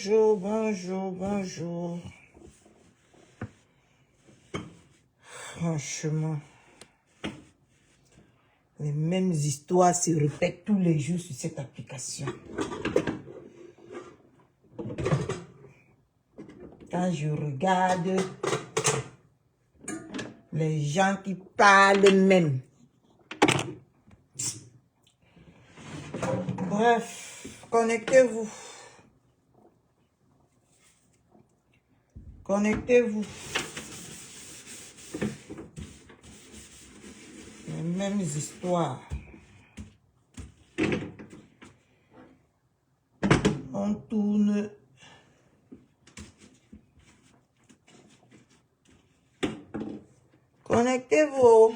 Bonjour, bonjour, bonjour. Franchement, les mêmes histoires se répètent tous les jours sur cette application. Quand je regarde les gens qui parlent même. Bref, connectez-vous. Connectez-vous. Les mêmes histoires. On tourne. Connectez-vous.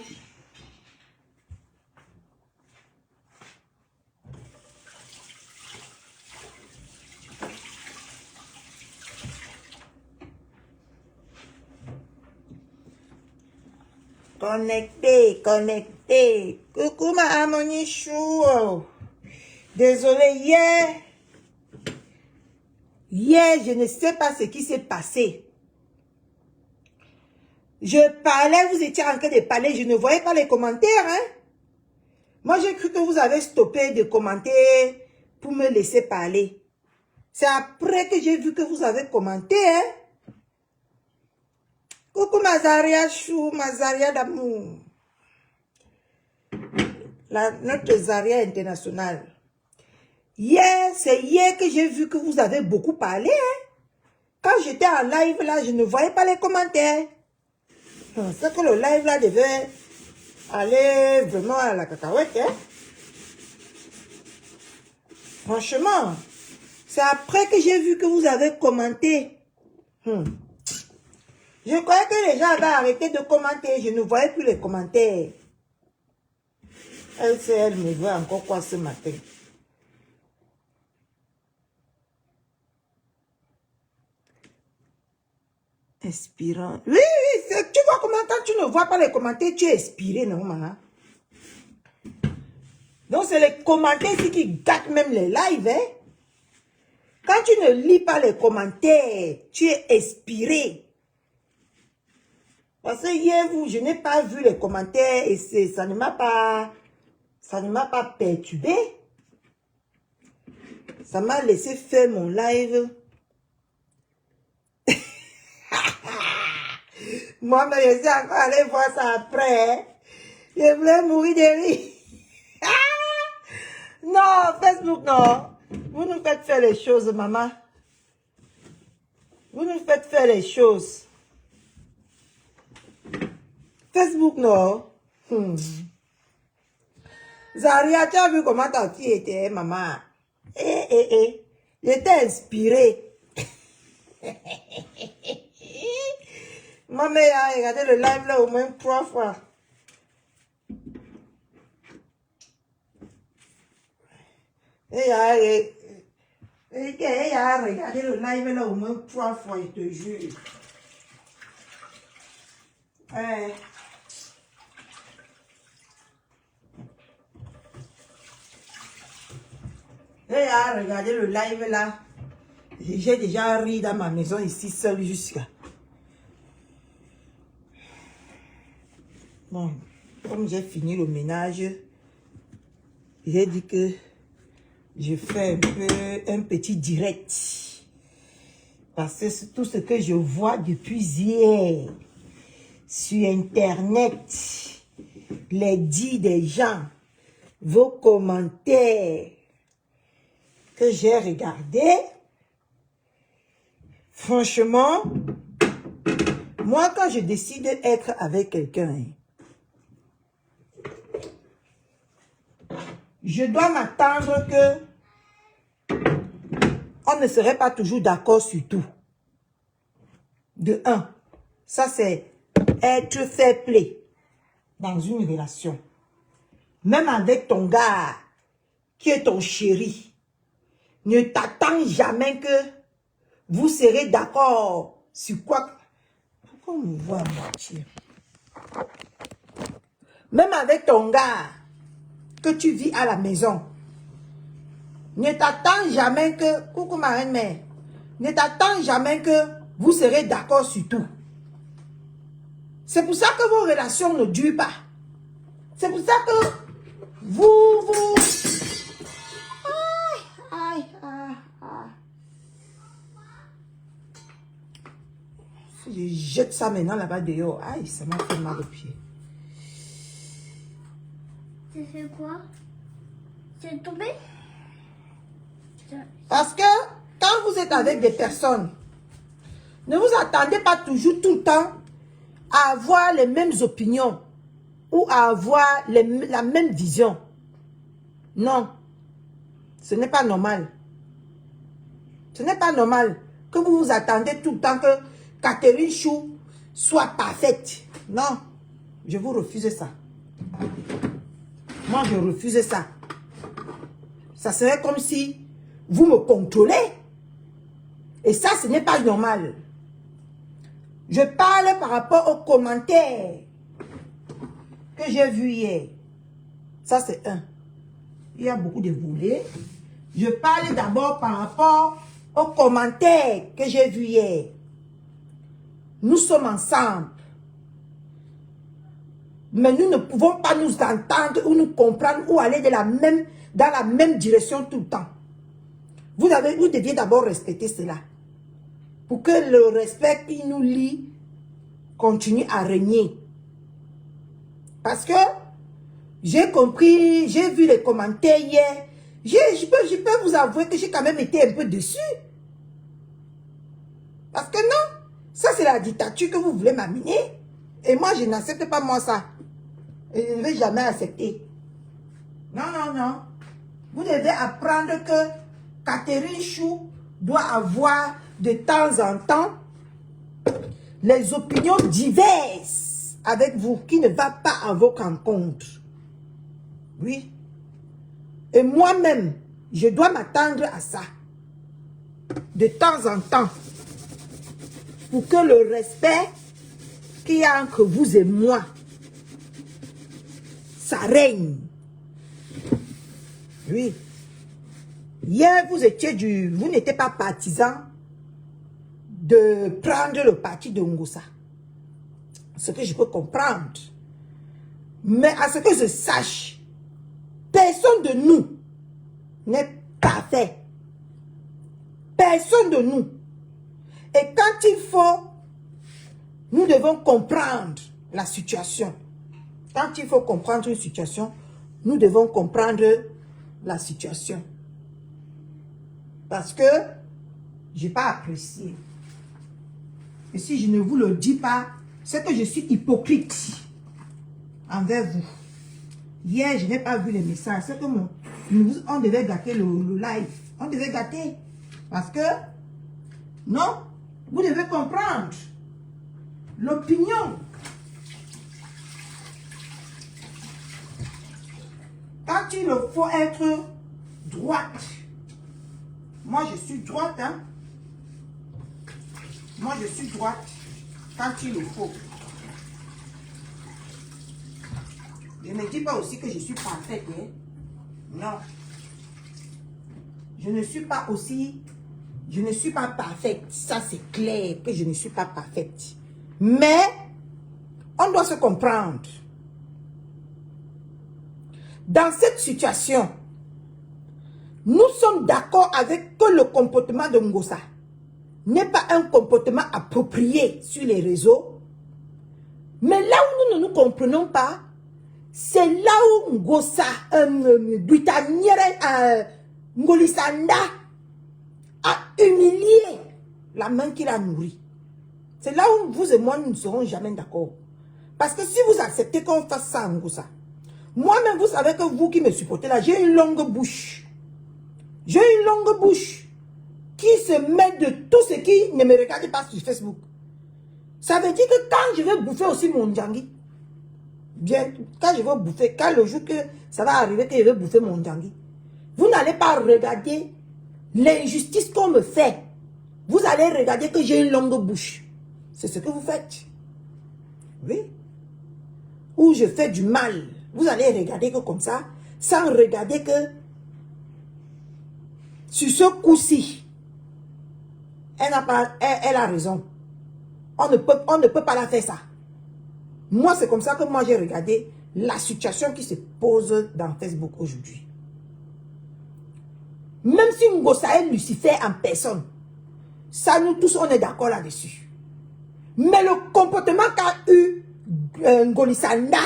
Connectez. Coucou ma harmonie chou. Désolé, hier, je ne sais pas ce qui s'est passé. Je parlais, vous étiez en train de parler, je ne voyais pas les commentaires, hein. Moi, j'ai cru que vous avez stoppé de commenter pour me laisser parler. C'est après que j'ai vu que vous avez commenté, hein. Coucou Mazaria chou, Mazaria d'amour. Notre Zaria internationale. C'est hier que j'ai vu que vous avez beaucoup parlé, hein. Quand j'étais en live là, je ne voyais pas les commentaires. C'est que le live là devait aller vraiment à la cacahuète, hein. Franchement, c'est après que j'ai vu que vous avez commenté. Je croyais que les gens avaient arrêté de commenter. Je ne voyais plus les commentaires. Elle me veut encore quoi ce matin? Inspirant. Oui, tu vois comment quand tu ne vois pas les commentaires, tu es inspiré, non, maman? Donc, c'est les commentaires ici qui gâtent même les lives, hein? Quand tu ne lis pas les commentaires, tu es inspiré. Parce que hier, je n'ai pas vu les commentaires et ça ne m'a pas perturbé. Ça m'a laissé faire mon live. Moi, mais je suis encore allé voir ça après. Hein. Je voulais mourir de rire. Non, Facebook, non. Vous nous faites faire les choses, maman. Vous nous faites faire les choses. Facebook, non. Zaria, tu as vu comment ta fille était, maman? J'étais inspirée. Maman a regardé le live là au moins 3 fois. Elle a regardé le live là au moins 3 fois, je te jure. Elle a regardé le live là. J'ai déjà ri dans ma maison ici seule jusqu'à. Bon, comme j'ai fini le ménage, j'ai dit que je fais un petit direct. Parce que c'est tout ce que je vois depuis hier sur Internet, les dits des gens, vos commentaires que j'ai regardés. Franchement, moi quand je décide d'être avec quelqu'un, je dois m'attendre que on ne serait pas toujours d'accord sur tout. De un, ça c'est être fair play dans une relation. Même avec ton gars qui est ton chéri, ne t'attends jamais que vous serez d'accord sur quoi. Pourquoi on me voit mentir? Même avec ton gars que tu vis à la maison, ne t'attends jamais que, coucou ma reine-mère, ne t'attends jamais que vous serez d'accord sur tout. C'est pour ça que vos relations ne durent pas. C'est pour ça que vous... Aïe, aïe, aïe. Si je jette ça maintenant là-bas dehors, aïe, ça m'a fait mal au pied. Tu fais quoi? C'est tombé? Parce que quand vous êtes avec des personnes, ne vous attendez pas toujours tout le temps à avoir les mêmes opinions ou à avoir la même vision. Non, ce n'est pas normal. Ce n'est pas normal que vous vous attendez tout le temps que Catherine Chou soit parfaite. Non, je vous refuse ça. Moi, je refuse ça. Ça serait comme si vous me contrôlez. Et ça, ce n'est pas normal. Je parle par rapport aux commentaires que j'ai vus hier. Ça, c'est un. Il y a beaucoup de volets. Je parle d'abord par rapport aux commentaires que j'ai vus hier. Nous sommes ensemble. Mais nous ne pouvons pas nous entendre ou nous comprendre ou aller dans la même direction tout le temps. Vous deviez d'abord respecter cela. Pour que le respect qui nous lie continue à régner. Parce que j'ai compris, j'ai vu les commentaires hier. Je peux vous avouer que j'ai quand même été un peu déçu. Parce que non, ça c'est la dictature que vous voulez m'amener. Et moi je n'accepte pas moi ça. Et je ne vais jamais accepter. Non, non, non. Vous devez apprendre que Catherine Chou doit avoir de temps en temps les opinions diverses avec vous qui ne va pas à vos rencontres. Oui. Et moi-même, je dois m'attendre à ça. De temps en temps. Pour que le respect qu'il y a entre vous et moi, ça règne. Oui. Hier, vous n'étiez pas partisan de prendre le parti de Ngossa. Ce que je peux comprendre. Mais à ce que je sache, personne de nous n'est parfait. Personne de nous. Et quand il faut, nous devons comprendre la situation. Quand il faut comprendre une situation, nous devons comprendre la situation. Parce que je n'ai pas apprécié. Et si je ne vous le dis pas, c'est que je suis hypocrite envers vous. Hier, je n'ai pas vu les messages. C'est que on devait gâter le live. On devait gâter. Parce que, non, vous devez comprendre l'opinion. Quand il faut être droite, moi je suis droite, hein. Moi je suis droite quand il le faut. Je ne dis pas aussi que je suis parfaite, hein. Non. Je ne suis pas parfaite. Ça c'est clair que je ne suis pas parfaite. Mais, on doit se comprendre. Dans cette situation, nous sommes d'accord avec que le comportement de Ngossa n'est pas un comportement approprié sur les réseaux. Mais là où nous ne nous comprenons pas, c'est là où Ngossa, Ngolisanda a humilié la main qu'il a nourrie. C'est là où vous et moi, nous ne serons jamais d'accord. Parce que si vous acceptez qu'on fasse ça à Ngossa, moi-même, vous savez que vous qui me supportez là, j'ai une longue bouche. J'ai une longue bouche qui se met de tout ce qui ne me regarde pas sur Facebook. Ça veut dire que quand je vais bouffer aussi mon djangui, bien, quand je vais bouffer, quand le jour que ça va arriver que je vais bouffer mon djangui, vous n'allez pas regarder l'injustice qu'on me fait. Vous allez regarder que j'ai une longue bouche. C'est ce que vous faites. Oui. Ou je fais du mal. Vous allez regarder que comme ça, sans regarder que sur ce coup-ci, elle a raison. On ne peut pas la faire ça. Moi, c'est comme ça que moi, j'ai regardé la situation qui se pose dans Facebook aujourd'hui. Même si Ngosa est Lucifer en personne, ça, nous tous, on est d'accord là-dessus. Mais le comportement qu'a eu Ngolisanda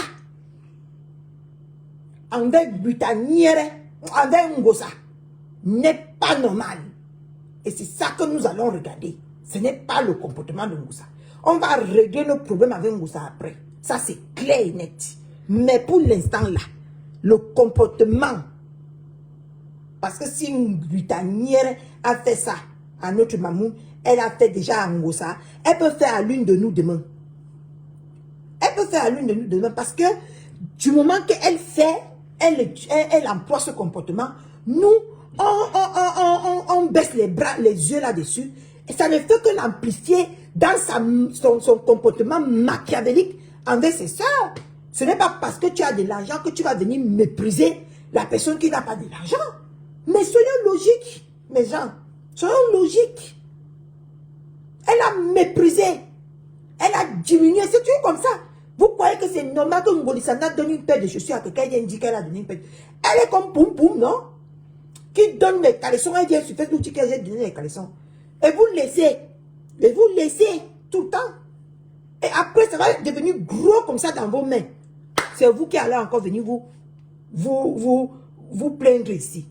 envers Butaniere, envers Ngosa, n'est pas normal. Et c'est ça que nous allons regarder. Ce n'est pas le comportement de Ngosa. On va régler nos problèmes avec Ngosa après. Ça, c'est clair et net. Mais pour l'instant là, le comportement, parce que si Butaniere a fait ça à notre maman, elle a fait déjà à Ngosa, elle peut faire à l'une de nous demain. Elle peut faire à l'une de nous demain parce que du moment qu'elle fait, elle emploie ce comportement, nous, on baisse les bras, les yeux là-dessus, et ça ne fait que l'amplifier dans son comportement machiavélique envers ses soeurs. Ce n'est pas parce que tu as de l'argent que tu vas venir mépriser la personne qui n'a pas de l'argent. Mais soyons logiques, mes gens. Soyons logiques. Elle a méprisé. Elle a diminué. C'est toujours comme ça. Vous croyez que c'est normal que Ngolisanda donne une paire de chaussures à quelqu'un qui dit qu'elle a donné une paire. Elle est comme Poum Poum, non? Qui donne les caleçons. Elle vient sur Facebook qui a donné les caleçons. Et vous laissez. Et vous laissez tout le temps. Et après, ça va devenir gros comme ça dans vos mains. C'est vous qui allez encore venir vous plaindre ici.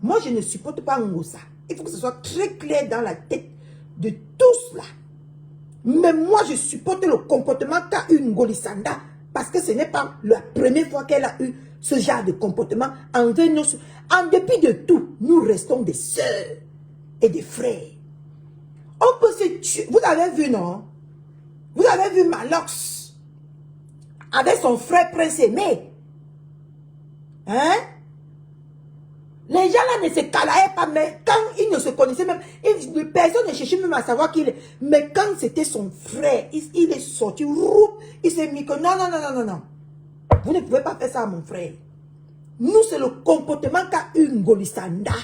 Moi, je ne supporte pas Ngosa. Il faut que ce soit très clair dans la tête de tous là. Mais moi, je supporte le comportement qu'a eu Ngolisanda parce que ce n'est pas la première fois qu'elle a eu ce genre de comportement envers nous. En dépit de tout, nous restons des sœurs et des frères. On peut se tuer. Vous avez vu, non? Vous avez vu Malox avec son frère Prince Aimé. Hein? Les gens là ne se calaient pas, mais quand ils ne se connaissaient même, personne ne cherchait même à savoir qui il est. Mais quand c'était son frère, il est sorti, il s'est mis que non. Vous ne pouvez pas faire ça à mon frère. Nous, c'est le comportement qu'a eu Ngolisanda.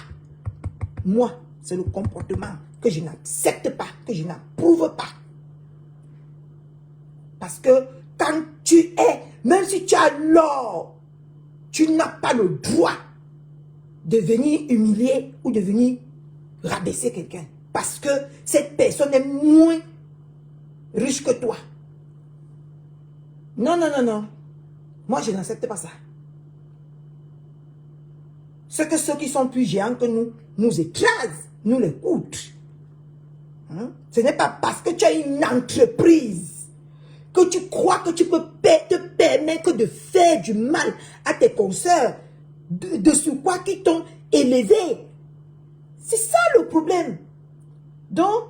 Moi, c'est le comportement que je n'accepte pas, que je n'approuve pas. Parce que quand tu es, même si tu as l'or, tu n'as pas le droit de venir humilier ou de venir rabaisser quelqu'un. Parce que cette personne est moins riche que toi. Non. Moi, je n'accepte pas ça. C'est que ceux qui sont plus géants que nous écrasent, nous les coûtent. Hein? Ce n'est pas parce que tu as une entreprise que tu crois que tu peux te permettre de faire du mal à tes consoeurs de sur quoi qui t'ont élevé. C'est ça le problème. Donc,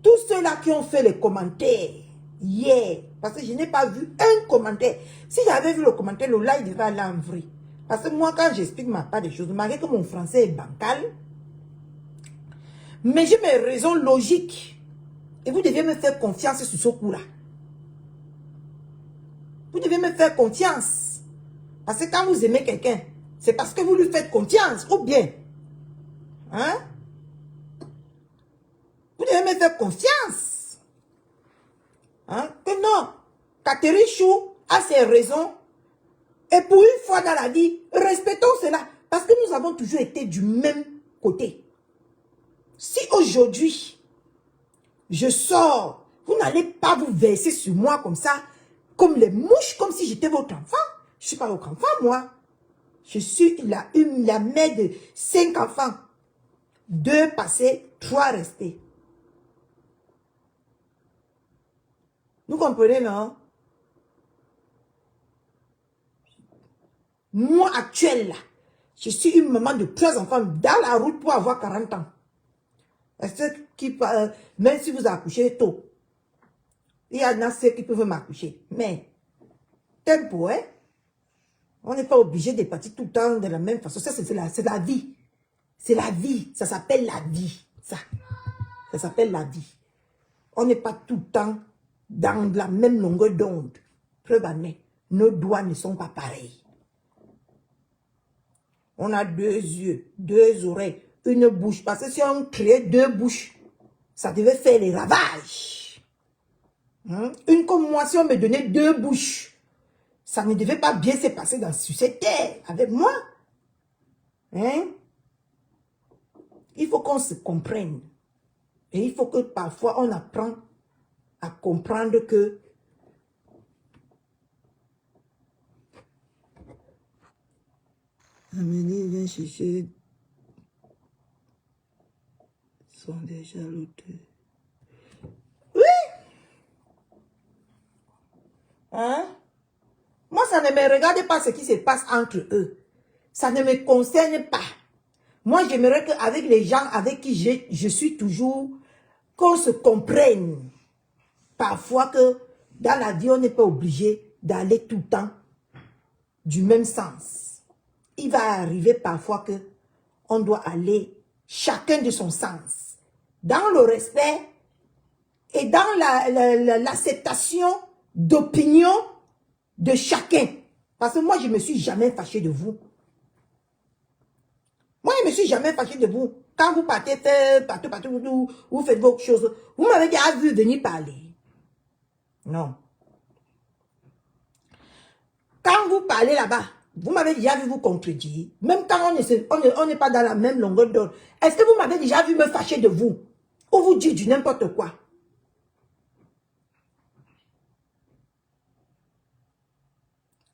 tous ceux-là qui ont fait les commentaires hier, parce que je n'ai pas vu un commentaire. Si j'avais vu le commentaire, le live devrait aller en vrai. Parce que moi, quand j'explique ma part des choses, malgré que mon français est bancal, mais j'ai mes raisons logiques. Et vous devez me faire confiance sur ce coup-là. Vous devez me faire confiance. Parce que quand vous aimez quelqu'un, c'est parce que vous lui faites confiance, ou bien. Hein? Vous devez me faire confiance. Hein? Que non. Catherine Chou a ses raisons. Et pour une fois dans la vie, respectons cela. Parce que nous avons toujours été du même côté. Si aujourd'hui, je sors, vous n'allez pas vous verser sur moi comme ça, comme les mouches, comme si j'étais votre enfant. Je ne suis pas votre enfant, moi. Je suis la mère de 5 enfants. 2 passés, 3 restés. Vous comprenez, non? Moi, actuelle, là, je suis une maman de 3 enfants dans la route pour avoir 40 ans. Même si vous accouchez tôt, il y en a ceux qui peuvent m'accoucher. Mais, tempo, hein? On n'est pas obligé de partir tout le temps de la même façon. Ça, c'est la vie. C'est la vie. Ça s'appelle la vie. Ça s'appelle la vie. On n'est pas tout le temps dans la même longueur d'onde. Preuve en est, nos doigts ne sont pas pareils. On a 2 yeux, 2 oreilles, une bouche. Parce que si on crée 2 bouches, ça devait faire les ravages. Hein? Une comme moi, si on me donnait 2 bouches, ça ne devait pas bien se passer sur cette terre avec moi. Hein? Il faut qu'on se comprenne. Et il faut que parfois on apprend à comprendre que Amélie vient chercher sont déjà l'auteur. Oui! Hein? Moi, ça ne me regarde pas ce qui se passe entre eux. Ça ne me concerne pas. Moi, j'aimerais qu'avec les gens avec qui je suis toujours, qu'on se comprenne. Parfois que dans la vie, on n'est pas obligé d'aller tout le temps du même sens. Il va arriver parfois que on doit aller chacun de son sens. Dans le respect et dans l'acceptation d'opinion de chacun. Parce que moi, je ne me suis jamais fâché de vous. Moi, je ne me suis jamais fâché de vous. Quand vous partez partout, vous faites vos choses, vous m'avez déjà vu venir parler. Non. Quand vous parlez là-bas, vous m'avez déjà vu vous contredire. Même quand on n'est pas dans la même longueur d'onde. Est-ce que vous m'avez déjà vu me fâcher de vous? Ou vous dire du n'importe quoi?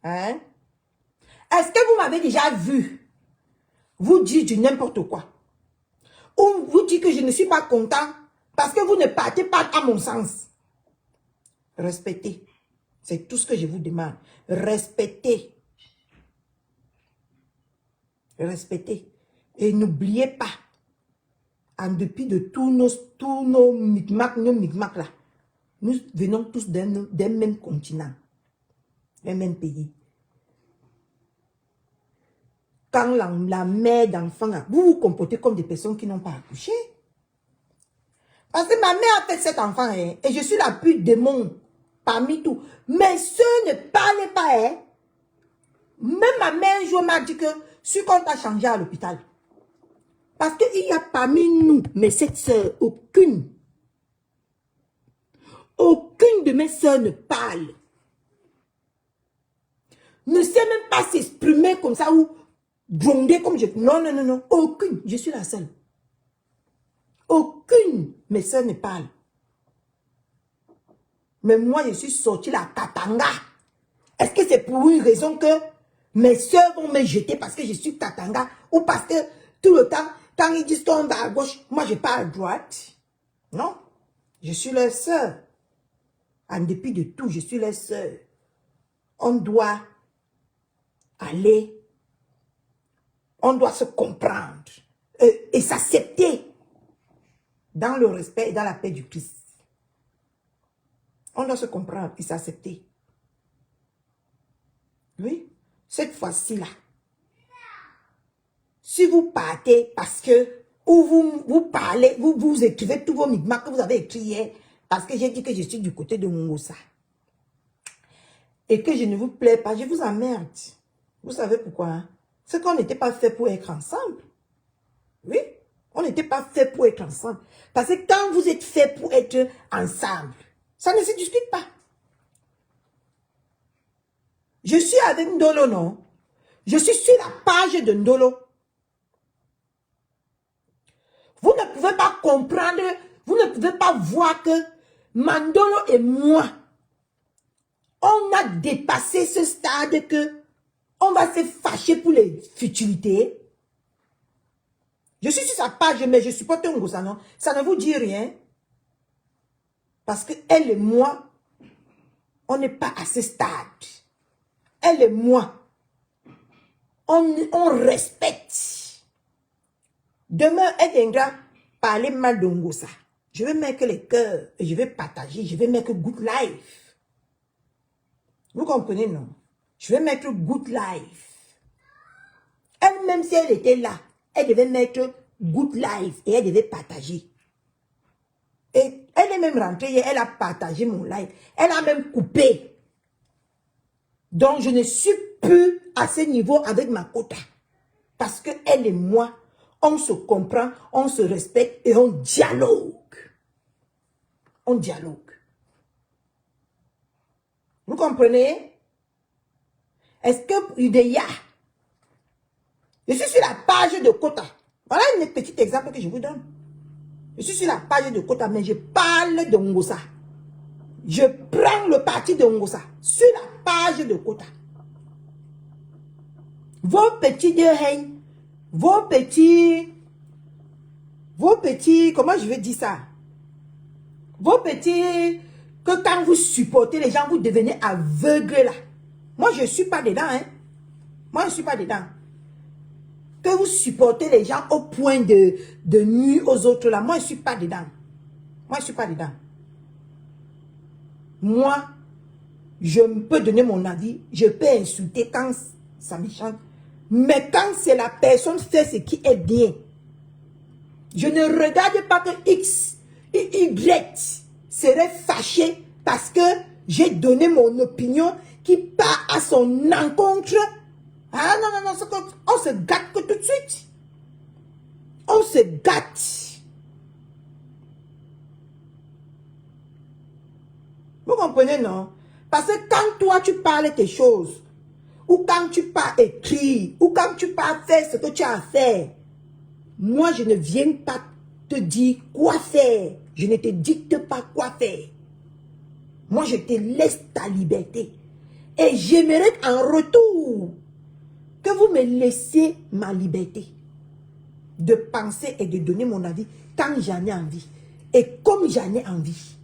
Hein? Est-ce que vous m'avez déjà vu vous dire du n'importe quoi? Ou vous dire que je ne suis pas content parce que vous ne partez pas à mon sens? Respectez. C'est tout ce que je vous demande. Respectez. Respectez. Et n'oubliez pas, en dépit de tous nos micmacs, là, nous venons tous d'un même continent, d'un même pays. Quand la mère d'enfant, vous vous comportez comme des personnes qui n'ont pas accouché. Parce que ma mère a fait cet enfant, hein, et je suis la plus démon parmi tout. Mes soeurs ne parlaient pas. Hein. Même ma mère un jour m'a dit que ce qu'on t'a changé à l'hôpital. Parce qu'il y a parmi nous, mes 7 soeurs, aucune de mes soeurs ne parle. Ne sait même pas s'exprimer comme ça ou gronder comme je... Non, aucune. Je suis la seule. Aucune de mes soeurs ne parle. Mais moi, je suis sortie la katanga. Est-ce que c'est pour une raison que mes soeurs vont me jeter parce que je suis katanga ou parce que tout le temps, quand ils disent qu'on va à gauche, moi je pars à droite? Non. Je suis leur soeur. En dépit de tout, je suis leur soeur. On doit aller, on doit se comprendre et s'accepter dans le respect et dans la paix du Christ. On doit se comprendre et s'accepter. Oui, cette fois-ci-là, si vous partez parce que, ou vous parlez, vous écrivez tous vos migmats que vous avez écrits hier, parce que j'ai dit que je suis du côté de Mungosa, et que je ne vous plais pas, je vous emmerde. Vous savez pourquoi? Hein? C'est qu'on n'était pas fait pour être ensemble. Oui, on n'était pas fait pour être ensemble. Parce que quand vous êtes fait pour être ensemble, ça ne se discute pas. Je suis avec Ndolo, non? Je suis sur la page de Ndolo. Vous ne pouvez pas comprendre, vous ne pouvez pas voir que Mandolo et moi, on a dépassé ce stade que on va se fâcher pour les futilités. Je suis sur sa page, mais je supporte Ngosa, non? Ça ne vous dit rien. Parce que elle et moi, on n'est pas à ce stade. Elle et moi, on respecte. Demain, elle viendra parler mal de Ngosa. Je vais mettre les cœurs et je vais partager. Je vais mettre good life. Vous comprenez, non? Je vais mettre good life. Elle-même, si elle était là, elle devait mettre good life et elle devait partager. Et elle est même rentrée et elle a partagé mon live. Elle a même coupé. Donc, je ne suis plus à ce niveau avec ma quota. Parce que elle et moi, on se comprend, on se respecte et on dialogue. on dialogue. Vous comprenez? Est-ce que Udéa, je suis sur la page de Kota. Voilà un petit exemple que je vous donne. Je suis sur la page de Kota, mais je parle de Ngosa. Je prends le parti de Ngosa sur la page de Kota. Vos petits deux haines, vos petits, comment je vais dire ça? Vos petits, que quand vous supportez les gens, vous devenez aveugles là. Moi, je ne suis pas dedans, hein. Moi, je ne suis pas dedans. Que vous supportez les gens au point de nuire aux autres là. Moi, je ne suis pas dedans. Moi, je ne suis pas dedans. Moi, je peux donner mon avis. Je peux insulter quand ça me chante. Mais quand c'est la personne fait ce qui est bien, je ne regarde pas que X et Y serait fâché parce que j'ai donné mon opinion qui part à son encontre. Ah non, non, non, on se gâte que tout de suite. On se gâte. Vous comprenez, non? Parce que quand toi, tu parles tes choses, ou quand tu pars écrire, ou quand tu pars faire ce que tu as à faire, moi, je ne viens pas te dire quoi faire. Je ne te dicte pas quoi faire. Moi, je te laisse ta liberté. Et j'aimerais en retour que vous me laissiez ma liberté de penser et de donner mon avis quand j'en ai envie. Et comme j'en ai envie.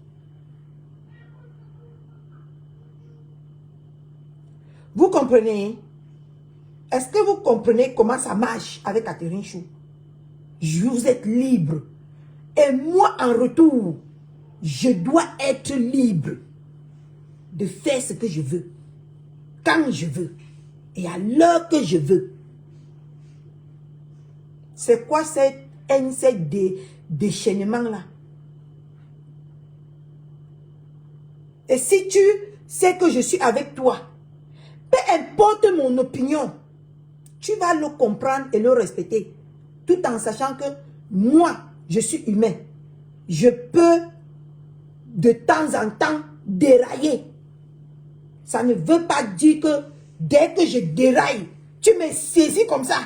Vous comprenez? Est-ce que vous comprenez comment ça marche avec Catherine Chou? Vous êtes libre. Et moi, en retour, je dois être libre de faire ce que je veux, quand je veux, et à l'heure que je veux. C'est quoi cette haine, cette déchaînement-là? Et si tu sais que je suis avec toi, peu importe mon opinion, tu vas le comprendre et le respecter, tout en sachant que moi, je suis humain. Je peux de temps en temps dérailler. Ça ne veut pas dire que dès que je déraille, tu me saisis comme ça.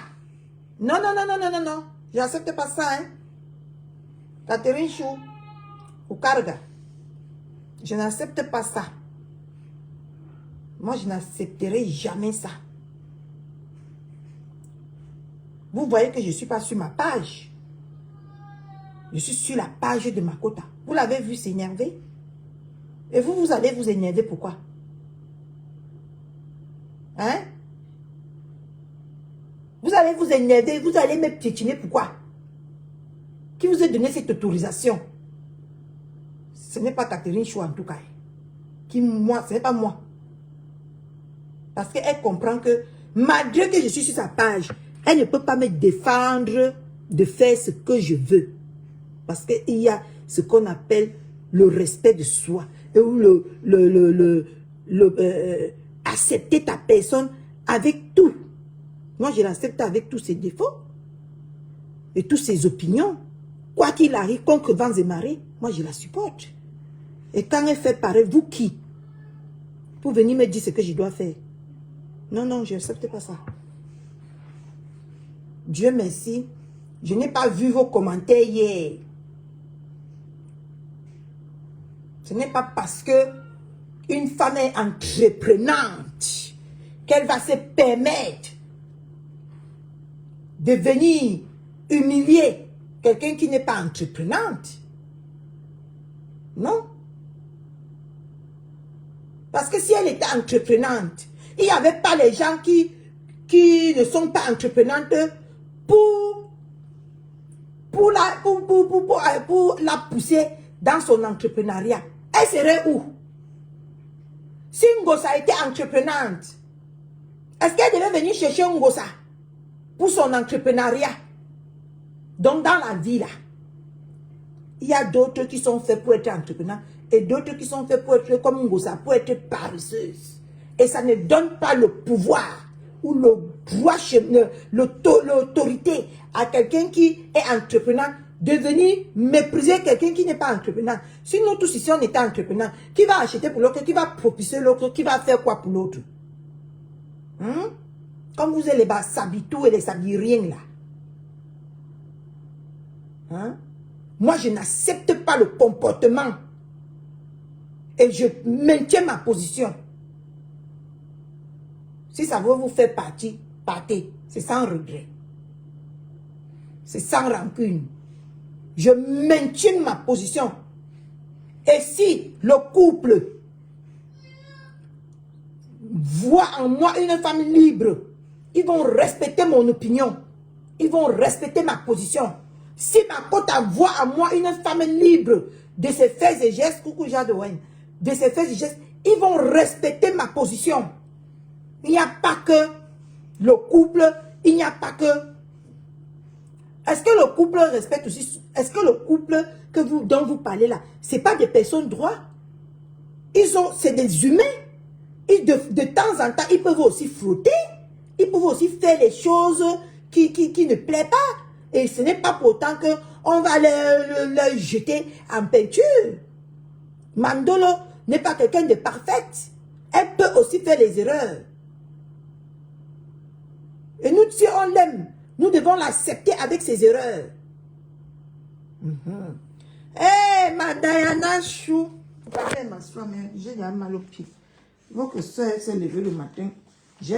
Non, non, non, non, non, non, non. Je n'accepte pas ça, hein. Catherine Chou ou Karga. Je n'accepte pas ça. Moi, je n'accepterai jamais ça. Vous voyez que je ne suis pas sur ma page. Je suis sur la page de Makota. Vous l'avez vu s'énerver? Et vous, vous allez vous énerver pourquoi? Hein? Vous allez vous énerver, vous allez me piétiner pourquoi? Qui vous a donné cette autorisation? Ce n'est pas Catherine Chou en tout cas. Ce n'est pas moi. Parce qu'elle comprend que malgré que je suis sur sa page, elle ne peut pas me défendre de faire ce que je veux. Parce qu'il y a ce qu'on appelle le respect de soi. Ou accepter ta personne avec tout. Moi, je l'accepte avec tous ses défauts. Et toutes ses opinions. Quoi qu'il arrive, contre vents et marées, moi, je la supporte. Et quand elle fait pareil, vous qui? Pour venir me dire ce que je dois faire. Non, non, je n'accepte pas ça. Dieu merci. Je n'ai pas vu vos commentaires hier. Ce n'est pas parce que une femme est entreprenante qu'elle va se permettre de venir humilier quelqu'un qui n'est pas entreprenante. Non. Parce que si elle était entreprenante, il n'y avait pas les gens qui ne sont pas entreprenantes pour la pousser dans son entrepreneuriat. Elle serait où? Si Ngosa était entreprenante, est-ce qu'elle devait venir chercher Ngosa pour son entrepreneuriat? Donc dans la vie là, il y a d'autres qui sont faits pour être entrepreneurs et d'autres qui sont faits pour être comme Ngosa, pour être paresseuses. Et ça ne donne pas le pouvoir ou le droit, l'autorité à quelqu'un qui est entrepreneur de venir mépriser quelqu'un qui n'est pas entrepreneur. Si nous tous ici, on était entrepreneurs, qui va acheter pour l'autre, qui va propulser l'autre, qui va faire quoi pour l'autre? Comme vous êtes les sabitou et les sabiriens là. Moi, je n'accepte pas le comportement. Et je maintiens ma position. Si ça veut vous faire partie, partez. C'est sans regret. C'est sans rancune. Je maintiens ma position. Et si le couple voit en moi une femme libre, ils vont respecter mon opinion. Ils vont respecter ma position. Si ma Makota voit en moi une femme libre de ses faits et gestes, coucou Jadouane, de ses faits et gestes, ils vont respecter ma position. Il n'y a pas que le couple, il n'y a pas que... Est-ce que le couple respecte aussi... Est-ce que le couple dont vous parlez là, ce n'est pas des personnes droits? C'est des humains. Et de temps en temps, ils peuvent aussi frotter. Ils peuvent aussi faire les choses qui ne plaisent pas. Et ce n'est pas pour autant qu'on va le jeter en peinture. Mandolo n'est pas quelqu'un de parfait. Elle peut aussi faire les erreurs. Et nous, si on l'aime, nous devons l'accepter avec ses erreurs. Ma Diana Chou. J'ai mal au pied. Il faut que ça s'est levé le matin. Je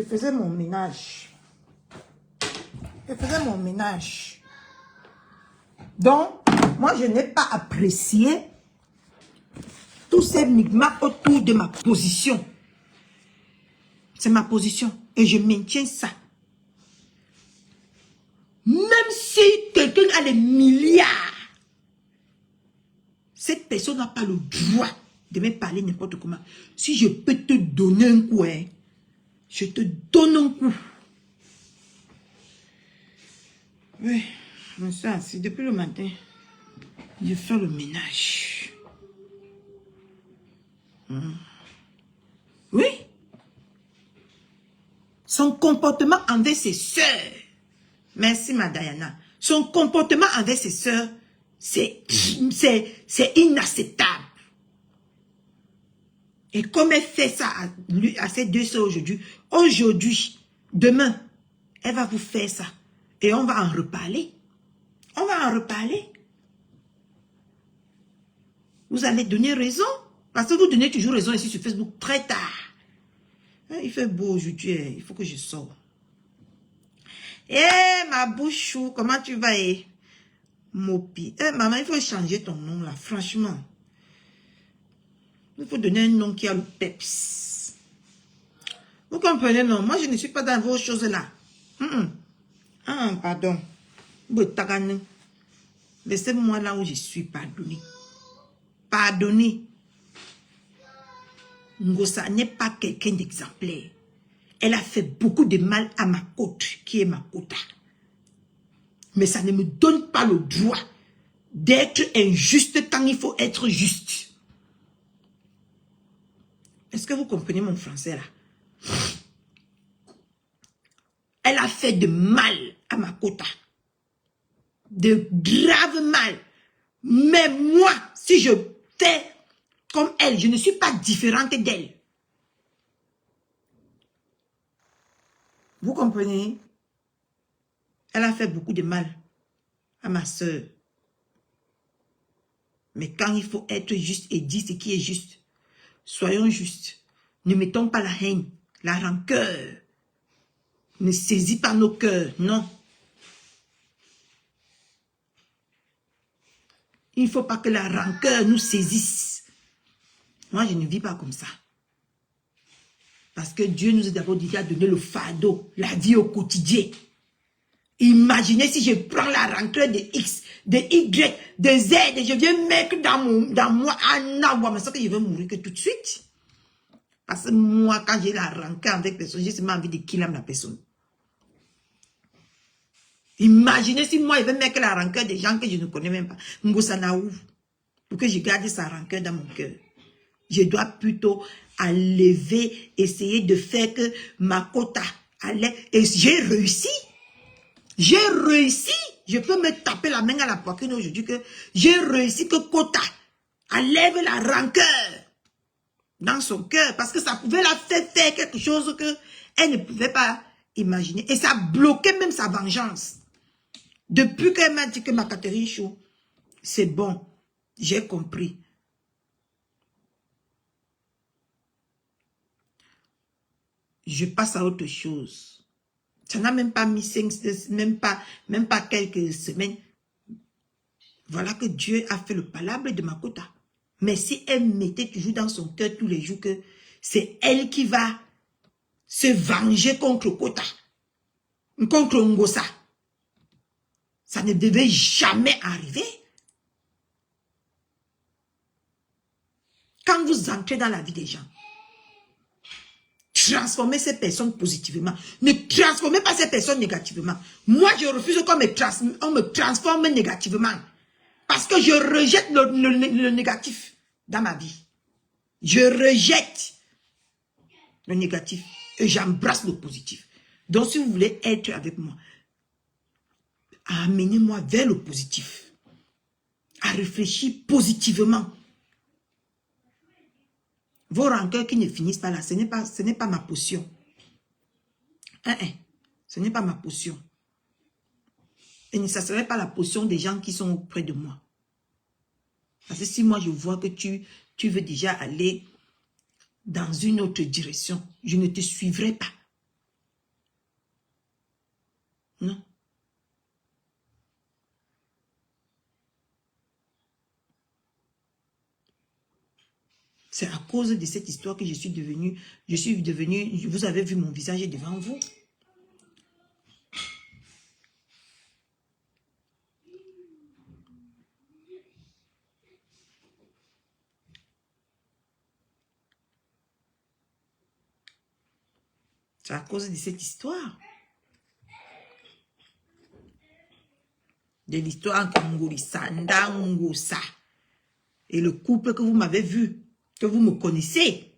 faisais mon ménage. Donc, moi, je n'ai pas apprécié tous ces migmas autour de ma position. C'est ma position. Et je maintiens ça. Même si quelqu'un a des milliards, cette personne n'a pas le droit de me parler n'importe comment. Si je peux te donner un coup, je te donne un coup. Oui, je me suis assis depuis le matin. Je fais le ménage. Oui. Son comportement envers ses soeurs. Merci, ma Diana. Son comportement envers ses soeurs, c'est inacceptable. Et comme elle fait ça à ses deux soeurs aujourd'hui, demain, elle va vous faire ça. Et on va en reparler. Vous allez donner raison. Parce que vous donnez toujours raison ici sur Facebook très tard. Il fait beau aujourd'hui. Il faut que je sorte. Ma bouchou, comment tu vas? Mopi. Maman, il faut changer ton nom là, franchement. Il faut donner un nom qui a le peps. Vous comprenez, non? Moi, je ne suis pas dans vos choses là. Pardon. Laissez-moi là où je suis, pardonné. Pardonné. Ngosa n'est pas quelqu'un d'exemplaire. Elle a fait beaucoup de mal à ma côte, qui est ma quota. Mais ça ne me donne pas le droit d'être injuste quand il faut être juste. Est-ce que vous comprenez mon français là? Elle a fait de mal à ma quota. De grave mal. Mais moi, si je fais comme elle, je ne suis pas différente d'elle. Vous comprenez? Elle a fait beaucoup de mal à ma soeur. Mais quand il faut être juste et dire ce qui est juste, soyons justes. Ne mettons pas la haine, la rancœur. Ne saisis pas nos cœurs, non. Il ne faut pas que la rancœur nous saisisse. Moi, je ne vis pas comme ça. Parce que Dieu nous a d'abord déjà donné le fardeau, la vie au quotidien. Imaginez si je prends la rancœur de X, de Y, de Z, et je viens mettre dans moi un arbre, mais ça que je vais mourir que tout de suite. Parce que moi, quand j'ai la rancœur avec personne, j'ai seulement envie de killer la personne. Imaginez si moi, je vais mettre la rancœur des gens que je ne connais même pas. Ngosanaou, pour que je garde sa rancœur dans mon cœur. Je dois plutôt enlever, essayer de faire que ma quota allait. Et j'ai réussi. J'ai réussi. Je peux me taper la main à la poitrine aujourd'hui que j'ai réussi que Kota enlève la rancœur dans son cœur parce que ça pouvait la faire faire quelque chose que elle ne pouvait pas imaginer. Et ça bloquait même sa vengeance. Depuis qu'elle m'a dit que ma Catherine Chou, c'est bon, j'ai compris. Je passe à autre chose. Ça n'a même pas mis 5, même pas quelques semaines. Voilà que Dieu a fait le palabre de Makota. Mais si elle mettait toujours dans son cœur tous les jours que c'est elle qui va se venger contre Kota, contre Ngosa, ça ne devait jamais arriver. Quand vous entrez dans la vie des gens, transformez ces personnes positivement. Ne transformez pas ces personnes négativement. Moi, je refuse qu'on me transforme négativement. Parce que je rejette le négatif dans ma vie. Je rejette le négatif et j'embrasse le positif. Donc, si vous voulez être avec moi, amenez-moi vers le positif. À réfléchir positivement. Vos rancœurs qui ne finissent pas là, ce n'est pas ma potion. Ce n'est pas ma potion. Et ça ne serait pas la potion des gens qui sont auprès de moi. Parce que si moi je vois que tu veux déjà aller dans une autre direction, je ne te suivrai pas. Non. C'est à cause de cette histoire que je suis devenue, vous avez vu mon visage devant vous. C'est à cause de cette histoire. De l'histoire entre Ngorisanda, Ngosa. Et le couple que vous m'avez vu, que vous me connaissez.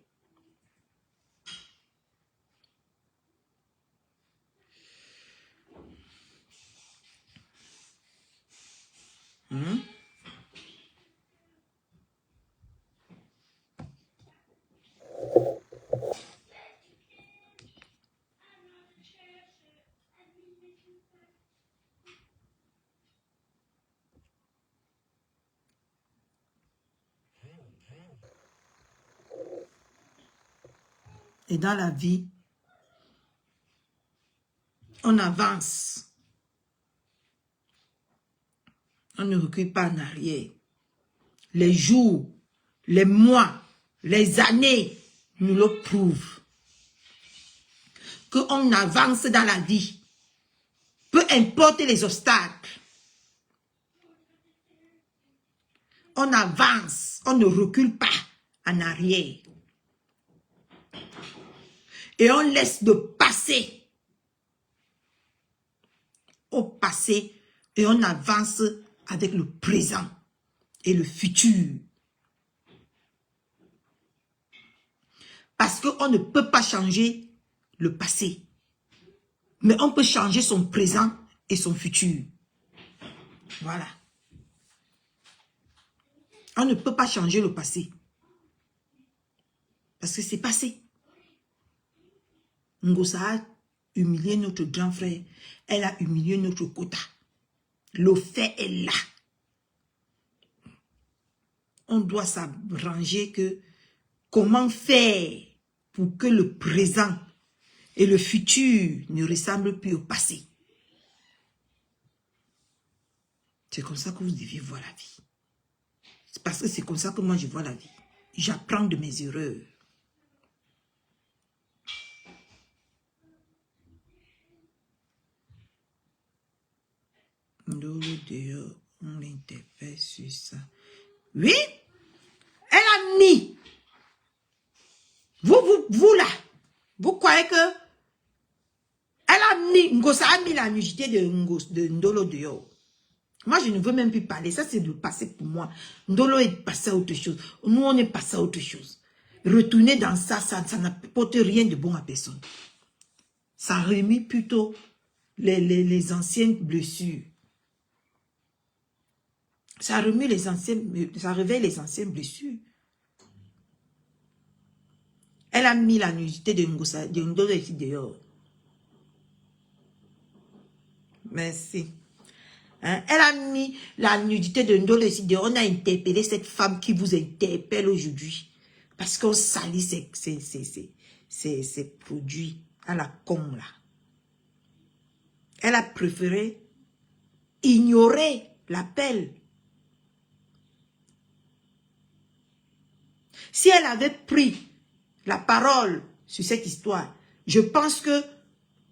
Et dans la vie, on avance. On ne recule pas en arrière. Les jours, les mois, les années nous le prouvent. Qu'on avance dans la vie. Peu importe les obstacles. On avance, on ne recule pas en arrière. Et on laisse le passé au passé et on avance avec le présent et le futur. Parce qu'on ne peut pas changer le passé. Mais on peut changer son présent et son futur. Voilà. On ne peut pas changer le passé. Parce que c'est passé. Ngosa a humilié notre grand frère. Elle a humilié notre Kota. Le fait est là. On doit s'arranger que comment faire pour que le présent et le futur ne ressemblent plus au passé. C'est comme ça que vous deviez voir la vie. C'est parce que c'est comme ça que moi je vois la vie. J'apprends de mes erreurs. On l'interpelle sur ça. Oui, elle a mis. Vous là, vous croyez que elle a mis, Ngosa a mis la nudité de Ndolo dehors. Moi, je ne veux même plus parler. Ça, c'est le passé pour moi. Ndolo est passé à autre chose. Nous, on est passé à autre chose. Retourner dans ça, ça n'apporte rien de bon à personne. Ça remet plutôt les anciennes blessures. Ça remue les anciennes, ça réveille les anciennes blessures. Elle a mis la nudité de Ndolo ici dehors. Merci. Hein? Elle a mis la nudité de Ndolo ici dehors. On a interpellé cette femme qui vous interpelle aujourd'hui. Parce qu'on salit ces produits à la con là. Elle a préféré ignorer l'appel. Si elle avait pris la parole sur cette histoire, je pense que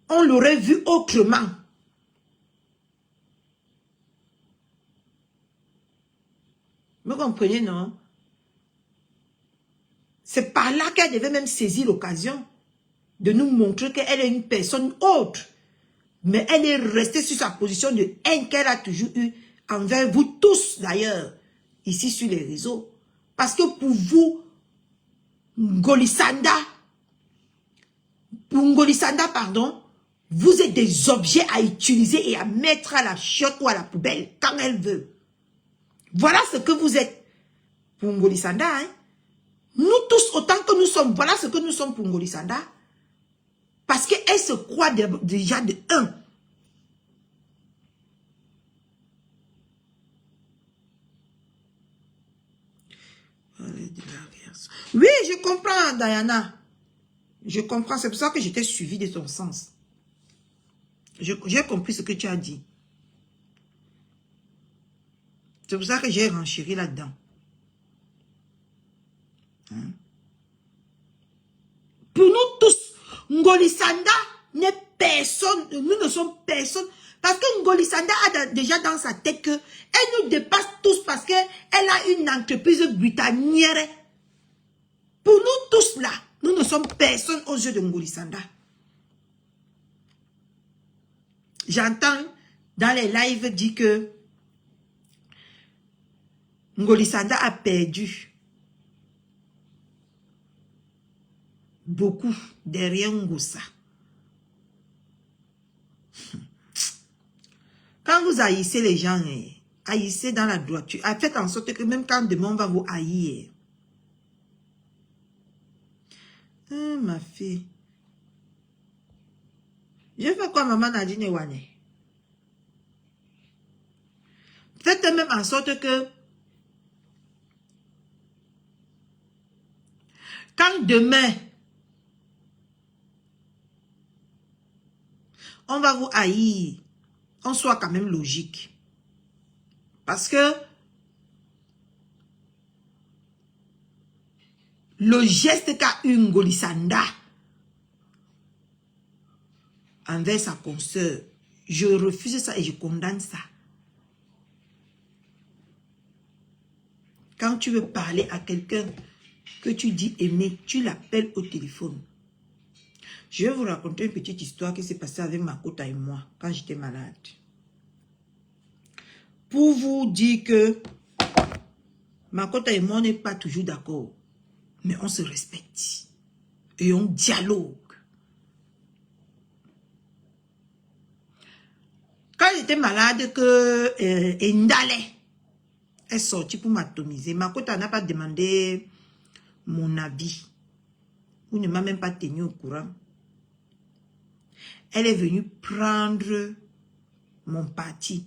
on l'aurait vu autrement. Vous comprenez, non? C'est par là qu'elle devait même saisir l'occasion de nous montrer qu'elle est une personne autre. Mais elle est restée sur sa position de haine qu'elle a toujours eue envers vous tous d'ailleurs, ici sur les réseaux. Parce que pour vous, Ngolisanda, pardon, vous êtes des objets à utiliser et à mettre à la chiotte ou à la poubelle quand elle veut. Voilà ce que vous êtes pour Ngolisanda. Hein? Nous tous, autant que nous sommes, voilà ce que nous sommes pour Ngolisanda. Parce qu'elle se croit déjà de un. Oui, je comprends, Diana. Je comprends, c'est pour ça que j'étais suivi de ton sens. J'ai compris ce que tu as dit. C'est pour ça que j'ai renchéri là-dedans. Hein? Pour nous tous, Ngolisanda n'est personne, nous ne sommes personne. Parce que Ngolisanda a déjà dans sa tête qu'elle nous dépasse tous parce qu'elle a une entreprise britannière. Pour nous tous là, nous ne sommes personne aux yeux de Ngolisanda. J'entends dans les lives dire que Ngolisanda a perdu beaucoup derrière Ngossa. Quand vous haïssez les gens, haïssez dans la droiture. Faites en sorte que même quand demain on va vous haïr. Ma fille. Je fais quoi, maman Nadine Wane? Faites même en sorte que quand demain on va vous haïr, on soit quand même logique. Parce que le geste qu'a eu Ngolisanda envers sa consoeur, je refuse ça et je condamne ça. Quand tu veux parler à quelqu'un que tu dis aimer, tu l'appelles au téléphone. Je vais vous raconter une petite histoire qui s'est passée avec Makota et moi quand j'étais malade. Pour vous dire que Makota et moi n'est pas toujours d'accord, mais on se respecte et on dialogue. Quand j'étais malade, que Ndale est sorti pour m'atomiser, Makota n'a pas demandé mon avis. Ou ne m'a même pas tenu au courant. Elle est venue prendre mon parti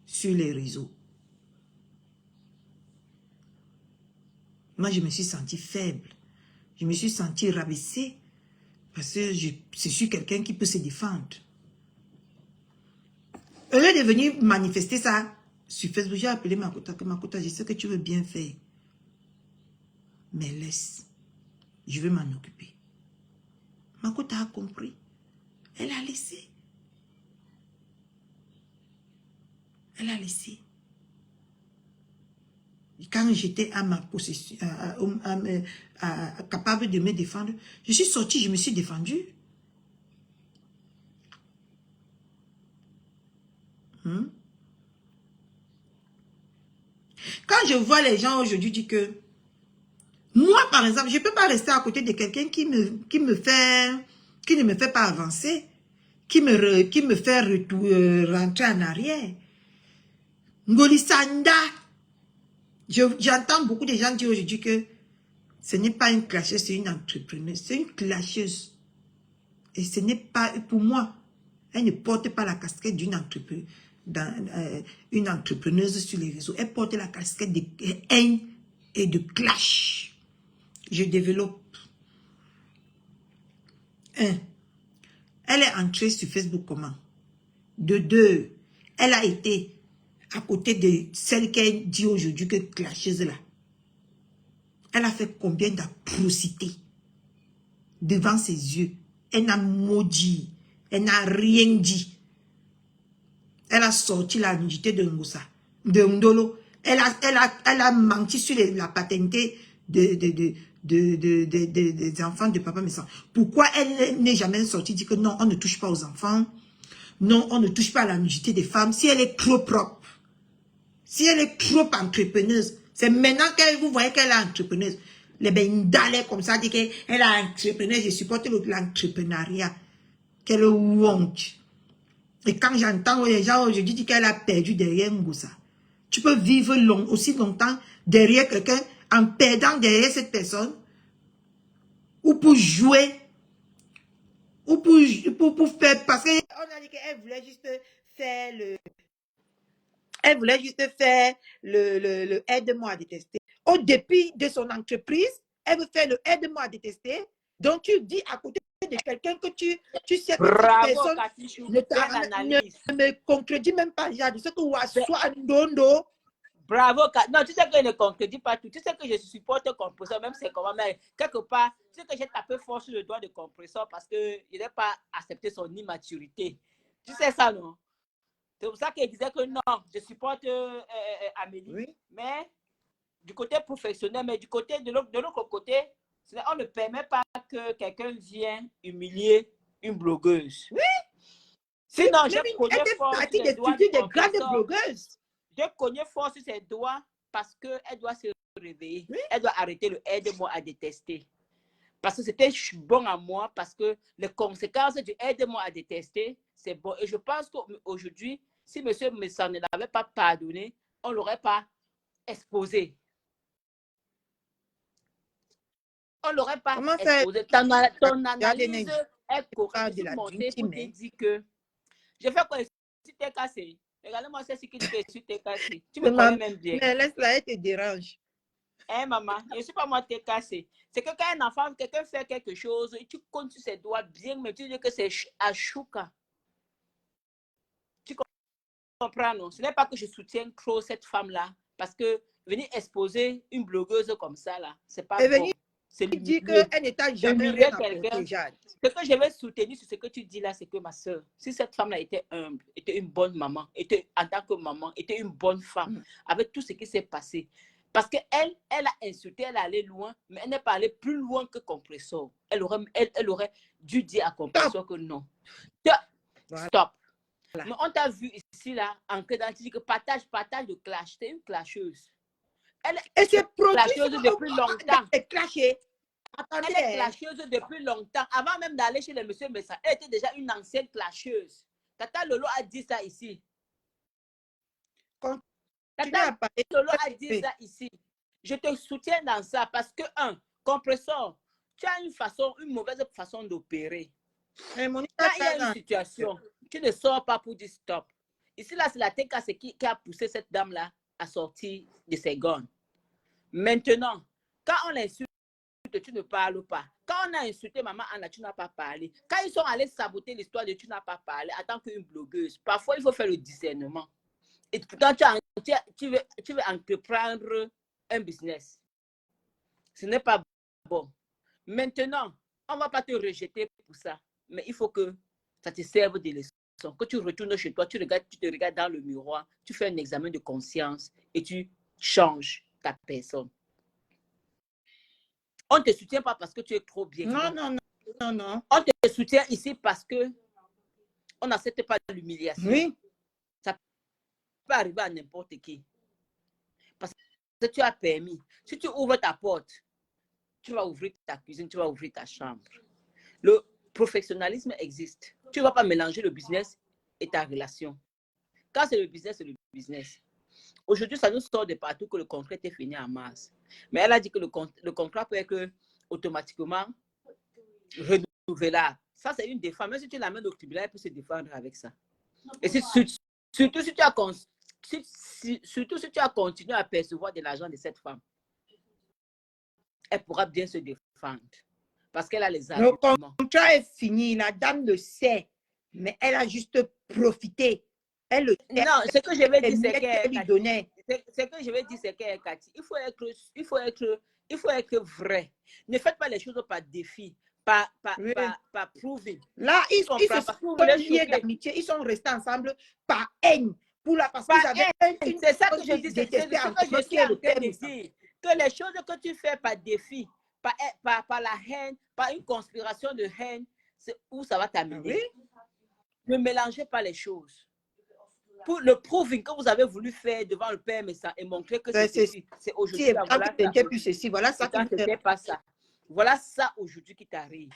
sur les réseaux. Moi, je me suis sentie faible. Je me suis sentie rabaissée. Parce que je suis quelqu'un qui peut se défendre. Au lieu de venir manifester ça sur Facebook, j'ai appelé Makota. Makota, je sais que tu veux bien faire. Mais laisse. Je vais m'en occuper. Makota a compris. Elle a laissé. Elle a laissé. Quand j'étais à ma possession, capable de me défendre, je suis sortie, je me suis défendue. Quand je vois les gens aujourd'hui dire que moi, par exemple, je ne peux pas rester à côté de quelqu'un qui ne me fait pas avancer, qui me fait rentrer en arrière. Ngolisanda. J'entends beaucoup de gens dire aujourd'hui que ce n'est pas une clasheuse, c'est une entrepreneuse. C'est une clasheuse. Et ce n'est pas, pour moi, elle ne porte pas la casquette d'une entrepreneuse, une entrepreneuse sur les réseaux. Elle porte la casquette de haine et de clash. Je développe. Un, elle est entrée sur Facebook comment? De deux, elle a été à côté de celle qu'elle dit aujourd'hui que clasheuse là. Elle a fait combien d'atrocités devant ses yeux. Elle n'a maudit. Elle n'a rien dit. Elle a sorti la nudité de Moussa, de Ndolo. Elle a menti sur la paternité des enfants de papa Messa. Pourquoi elle n'est jamais sortie dire que non, on ne touche pas aux enfants. Non, on ne touche pas à la nudité des femmes. Si elle est trop propre, si elle est trop entrepreneuse, c'est maintenant que vous voyez qu'elle est entrepreneuse. Les bendales comme ça, dit qu'elle est entrepreneuse, je supporte l'entrepreneuriat. Quelle honte. Et quand j'entends les gens aujourd'hui dire qu'elle a perdu derrière Ngoussa, tu peux vivre aussi longtemps derrière quelqu'un en perdant derrière cette personne, ou pour jouer, ou pour faire, parce qu'on a dit qu'elle voulait juste faire le... Elle voulait juste faire le aide-moi à détester. Au dépit de son entreprise, elle veut faire le aide-moi à détester. Donc, tu dis à côté de quelqu'un que tu sais que cette Bravo, personne Katichou, ne belle analyse. me contredit même pas. J'ai dit ce que Wassoua Ndondo. Bravo, non, tu sais que je ne contredis pas tout. Tu sais que je supporte le compresseur, même c'est comment, mais quelque part, tu sais que j'ai tapé fort sur le doigt de compresseur parce qu'il n'a pas accepté son immaturité. Tu sais ça, non? C'est pour ça qu'il disait que non, je supporte Amélie. Oui. Mais du côté professionnel, mais du côté de l'autre côté, on ne permet pas que quelqu'un vienne humilier une blogueuse. Oui. Sinon, je connais fort sur les doigts de grandes blogueuses. Je connais fort sur ses doigts parce qu'elle doit se réveiller. Oui. Elle doit arrêter le aide-moi à détester. Parce que c'était bon à moi, parce que les conséquences du aide-moi à détester, c'est bon. Et je pense qu'aujourd'hui, si M. Messa ne l'avait pas pardonné, on ne l'aurait pas exposé. On ne l'aurait pas exposé. Ton analyse est correcte. Je suis montée pour te dire que je fais quoi si t'es cassé. Regardez-moi c'est ce que tu t'es cassé. Tu me connais même bien. Mais laisse-la, elle te dérange. Hein, maman, je ne suis pas moi t'es cassé. C'est que quand un enfant, quelqu'un fait quelque chose, et tu comptes sur ses doigts bien, mais tu dis que c'est à chouka. Tu comprends, non? Ce n'est pas que je soutiens trop cette femme-là, parce que venir exposer une blogueuse comme ça, là, c'est pas bon. C'est lui dit qu'elle n'était jamais rien apporté, Jade. Ce que je vais soutenir sur ce que tu dis là, c'est que ma soeur, si cette femme-là était humble, était une bonne maman, était en tant que maman, était une bonne femme, avec tout ce qui s'est passé. Parce qu'elle a insulté, elle est allée loin, mais elle n'est pas allée plus loin que Compressor. Elle aurait dû dire à Compressor que non. Stop. Voilà. Mais on t'a vu ici, là, en crédit que partage de clash. C'est une clasheuse. Elle est clasheuse depuis longtemps. Elle est clasheuse depuis longtemps. Avant même d'aller chez le monsieur Messa, elle était déjà une ancienne clasheuse. Tata Lolo a dit ça ici. Tata Lolo a dit ça ici. Je te soutiens dans ça parce que, Compressor, tu as une mauvaise façon d'opérer. Quand il y a une situation, tu ne sors pas pour dire stop. Ici, là, c'est la TKC qui a poussé cette dame-là à sortir de ses gonds. Maintenant, quand on l'insulte, tu ne parles pas. Quand on a insulté maman Anna, tu n'as pas parlé. Quand ils sont allés saboter l'histoire de tu n'as pas parlé en tant qu'une blogueuse, parfois il faut faire le discernement. Et pourtant, tu veux entreprendre un business. Ce n'est pas bon. Maintenant, on ne va pas te rejeter pour ça. Mais il faut que ça te serve de leçon. Que tu retournes chez toi, tu te regardes dans le miroir, tu fais un examen de conscience et tu changes ta personne. On ne te soutient pas parce que tu es trop bien. Non. On te soutient ici parce que on n'accepte pas l'humiliation. Oui. Ça peut arriver à n'importe qui. Parce que tu as permis. Si tu ouvres ta porte, tu vas ouvrir ta cuisine, tu vas ouvrir ta chambre. Le professionnalisme existe. Tu ne vas pas mélanger le business et ta relation. Quand c'est le business, c'est le business. Aujourd'hui, ça nous sort de partout que le contrat était fini en mars. Mais elle a dit que le contrat peut être automatiquement renouvelable. Ça, c'est une défense. Même si tu l'amènes au tribunal, elle peut se défendre avec ça. Et surtout si tu as continué à percevoir de l'argent de cette femme, elle pourra bien se défendre. Parce qu'elle a les Le arguments. contrat est fini, la dame le sait, mais elle a juste profité. Elle le sait. Non, ce que je vais dire, c'est qu'elle lui donnait. ce que je vais dire, c'est que Cathy, il faut être vrai. Ne faites pas les choses par défi, par proving. Là, ils se sont liés d'amitié, ils sont restés ensemble par haine. Parce qu'ils avaient c'est ça que je dis, c'est ce que je suis en train de dire. Que les choses que tu fais par défi, par la haine, par une conspiration de haine, c'est où ça va t'amener. Oui. Ne mélangez pas les choses. Pour le proving que vous avez voulu faire devant le père Messa et montrer que c'est aujourd'hui. Voilà ça qui n'était pas ça. Voilà ça aujourd'hui qui t'arrive.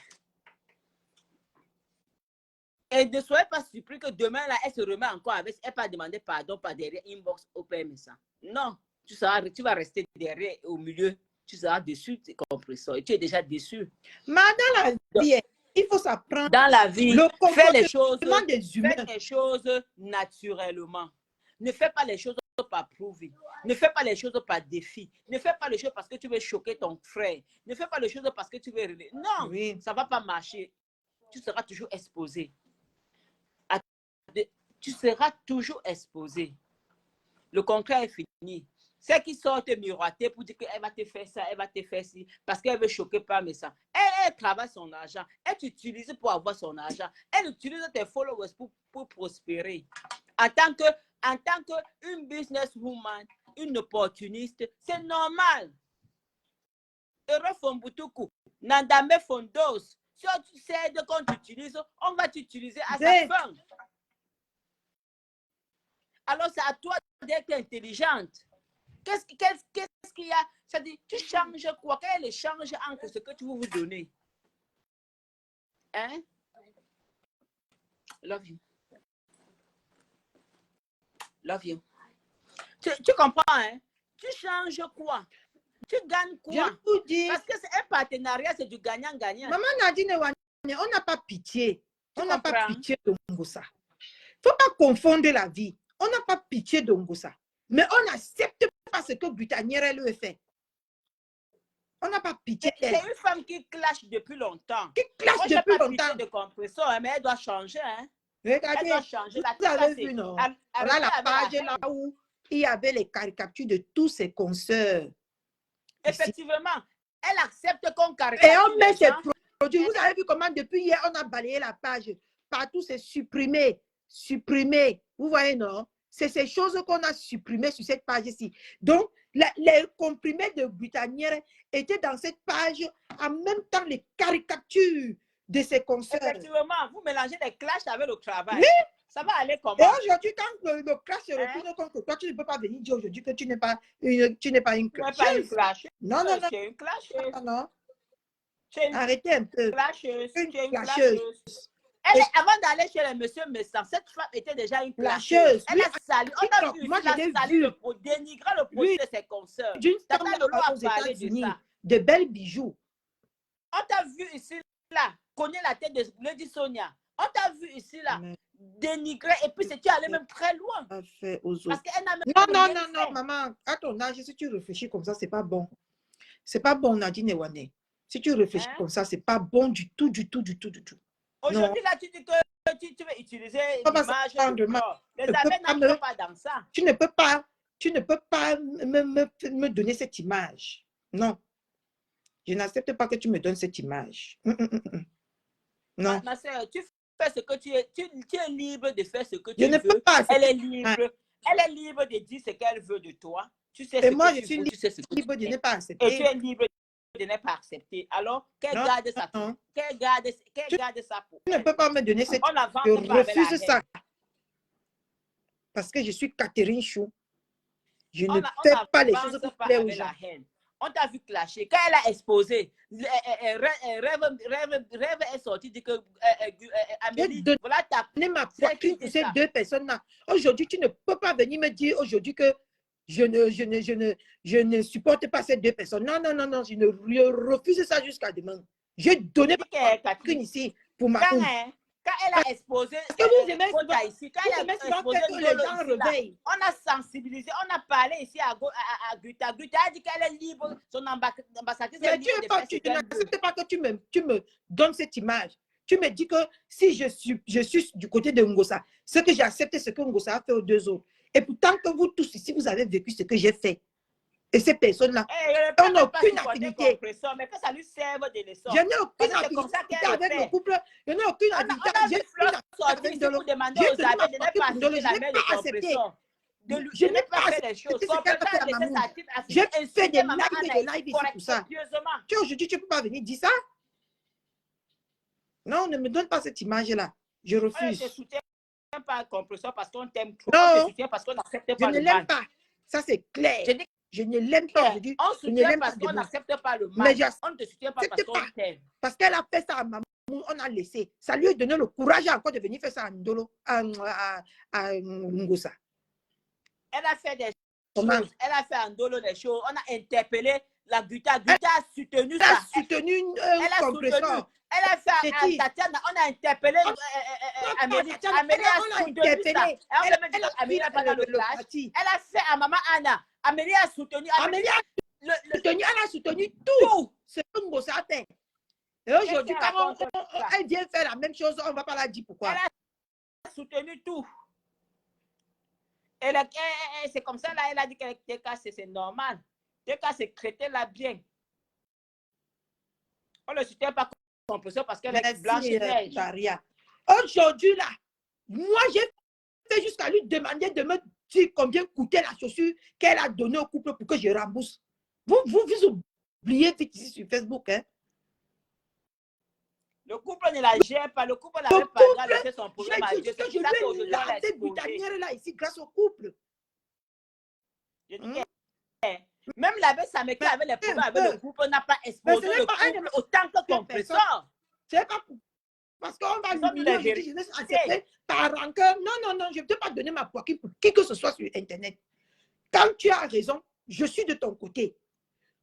Et ne soyez pas surpris que demain, là, elle se remet encore avec, elle va demander pardon par derrière inbox au père Messa. Non, tu vas rester derrière au milieu. Tu seras déçu, tu comprends ça. Et tu es déjà déçu. Mais dans la vie, il faut s'apprendre. Dans la vie, fais les choses naturellement. Ne fais pas les choses par prouver. Ne fais pas les choses par défi. Ne fais pas les choses parce que tu veux choquer ton frère. Ne fais pas les choses parce que tu veux... Non, ça ne va pas marcher. Tu seras toujours exposé. Tu seras toujours exposé. Le contrat est fini. Ceux qui sortent miroiter pour dire qu'elle va te faire ça, elle va te faire ci, parce qu'elle veut choquer pas, mais ça. Elle travaille son argent. Elle t'utilise pour avoir son argent. Elle utilise tes followers pour prospérer. En tant qu'une businesswoman, une opportuniste, c'est normal. Heureux Fombutuku, Nandame Fondos. Si tu sais de quand tu utilises, on va t'utiliser à sa fin. Alors, c'est à toi d'être intelligente. Qu'est-ce qu'il y a? Ça dit, tu changes quoi? Quel est l'échange entre ce que tu veux vous donner? Hein? Love you. Love you. Tu comprends, hein? Tu changes quoi? Tu gagnes quoi? Je vous dis. Parce que c'est un partenariat, c'est du gagnant-gagnant. Maman Nadine Ewane, on n'a pas pitié. On n'a pas pitié de Ngosa. Il ne faut pas confondre la vie. On n'a pas pitié de Ngosa. Mais on n'accepte pas ce que Butanière lui fait. On n'a pas pitié d'elle. C'est une femme qui clash depuis longtemps. Qui clash depuis longtemps. De compresseur, mais elle doit changer. Hein? Regardez, elle doit changer. Vous avez vu, non? Voilà la page là où il y avait les caricatures de tous ses consoeurs. Effectivement, elle accepte qu'on caricature. Et on met ses produits. Vous avez vu comment depuis hier, on a balayé la page. Partout, c'est supprimé. Supprimé. Vous voyez, non? C'est ces choses qu'on a supprimées sur cette page-ci. Donc, les comprimés de Butanière étaient dans cette page, en même temps les caricatures de ses consoeurs. Effectivement, vous mélangez les clashs avec le travail. Oui. Ça va aller comment? Et aujourd'hui, quand le clash se retourne contre toi, tu ne peux pas venir dire aujourd'hui que tu n'es pas une clasheuse. Non, non, non. Tu es une clasheuse. Non, non. Arrêtez un peu. Clasheuse. Une clasheuse. Avant d'aller chez le monsieur Messan, cette femme était déjà une clasheuse. Elle a sali. On a vu, moi, j'ai sali dénigrer le produit de ses consoeurs. D'une femme aux États-Unis, de belles bijoux. On t'a vu ici, là, cogner la tête de Lady Sonia. On t'a vu ici, là, dénigrer. Et puis, tu allé même très loin. Parce qu'elle n'a même non, maman. À ton âge, si tu réfléchis comme ça, c'est pas bon. C'est pas bon, Nadine Ewane. Si tu réfléchis comme ça, c'est pas bon du tout. Aujourd'hui, là, tu dis que tu veux utiliser l'image. Les amis n'entrent pas dans ça. Tu ne peux pas me donner cette image. Non. Je n'accepte pas que tu me donnes cette image. Non. Ma soeur, tu fais ce que tu es libre de faire ce que tu veux. Je ne peux pas. Elle est libre de dire ce qu'elle veut de toi. Tu sais et moi, je suis libre de ne pas accepter. Et tu es libre de ne pas accepter. Alors, qu'elle garde ça pour elle. Tu ne peux pas me donner cette... Je refuse ça. Parce que je suis Catherine Chou. Je ne fais pas les choses pour plaire aux gens. On t'a vu clasher. Quand elle a exposé, Rêve est sorti, dit que Amélie, voilà ta... ma poitrine pour ces deux personnes-là. Aujourd'hui, tu ne peux pas venir me dire aujourd'hui que je ne supporte pas ces deux personnes. Non, non, non, non, je refuse ça jusqu'à demain. J'ai donné ma copine ici pour ma Quand, fille. quand elle a exposé que vous aimez Kota ici, quand elle a exposé que les gens réveillent. on a sensibilisé, on a parlé ici à Guta. Guta a dit qu'elle est libre, son ambassadrice est Mais libre tu n'acceptes pas que tu me donnes cette image. Tu me dis que si je suis du côté de Ngosa, ce que j'ai accepté, c'est que Ngosa a fait aux deux autres. Et pourtant que vous tous ici, vous avez vécu ce que j'ai fait. Et ces personnes-là, on n'a aucune affinité. Mais que ça lui serve de leçon. Je n'ai aucune affinité avec le couple. Je n'ai aucune affinité avec de l'autre. Demander aux amis de ne pas assister la mère de compresseur. Je n'ai pas fait les choses. J'ai fait des lives ici pour ça. Aujourd'hui, tu ne peux pas venir dire ça. Non, ne me donne pas cette image-là. Je refuse. Je ne soutiens pas compresseur parce qu'on t'aime trop. Non, on te soutient parce qu'on n'accepte pas le mal. Je ne l'aime pas. Ça, c'est clair. Je ne l'aime pas. On soutient parce qu'on n'accepte pas le mal. On ne te soutient pas parce qu'on t'aime. Parce qu'elle a fait ça à maman, on a laissé. Ça lui a donné le courage encore de venir faire ça à Ndolo, à Ngosa. Elle a fait des choses. Elle a fait à Ndolo des choses. On a interpellé la Guta. Guta a soutenu ça. Elle a soutenu un compresseur. Elle a fait à Tatiana, on a interpellé Amélie. Amélie a soutenu ça. Amélie n'a pas dans le clash. Elle a fait à maman Anna. Amélie a soutenu. Amélie a soutenu tout ce que Ngosa a fait. Et aujourd'hui, quand elle vient faire la même chose, on ne va pas la dire pourquoi. Elle a soutenu tout. Et c'est comme ça, là, elle a dit qu'avec TK, c'est normal. TK, c'est traiter la bien. On ne le soutient pas comme ça parce qu'elle est blanche et neige. Aujourd'hui, là, moi, j'ai fait jusqu'à lui demander de me dire combien coûtait la chaussure qu'elle a donnée au couple pour que je rembourse. Vous oubliez vite ici sur Facebook, hein? Le couple ne la gère pas. Le couple n'avait pas laissé son problème à Dieu. Je lui ai lavé butanière là ici grâce au couple. Je dis même la belle Sameki avec les problèmes avec le couple n'a pas exposé le couple autant que compresseur. C'est pas parce qu'on va l'humilier. Je laisse accepter par rancœur. Non, non, non, je ne peux pas donner ma poiquille pour qui que ce soit sur Internet. Quand tu as raison, je suis de ton côté.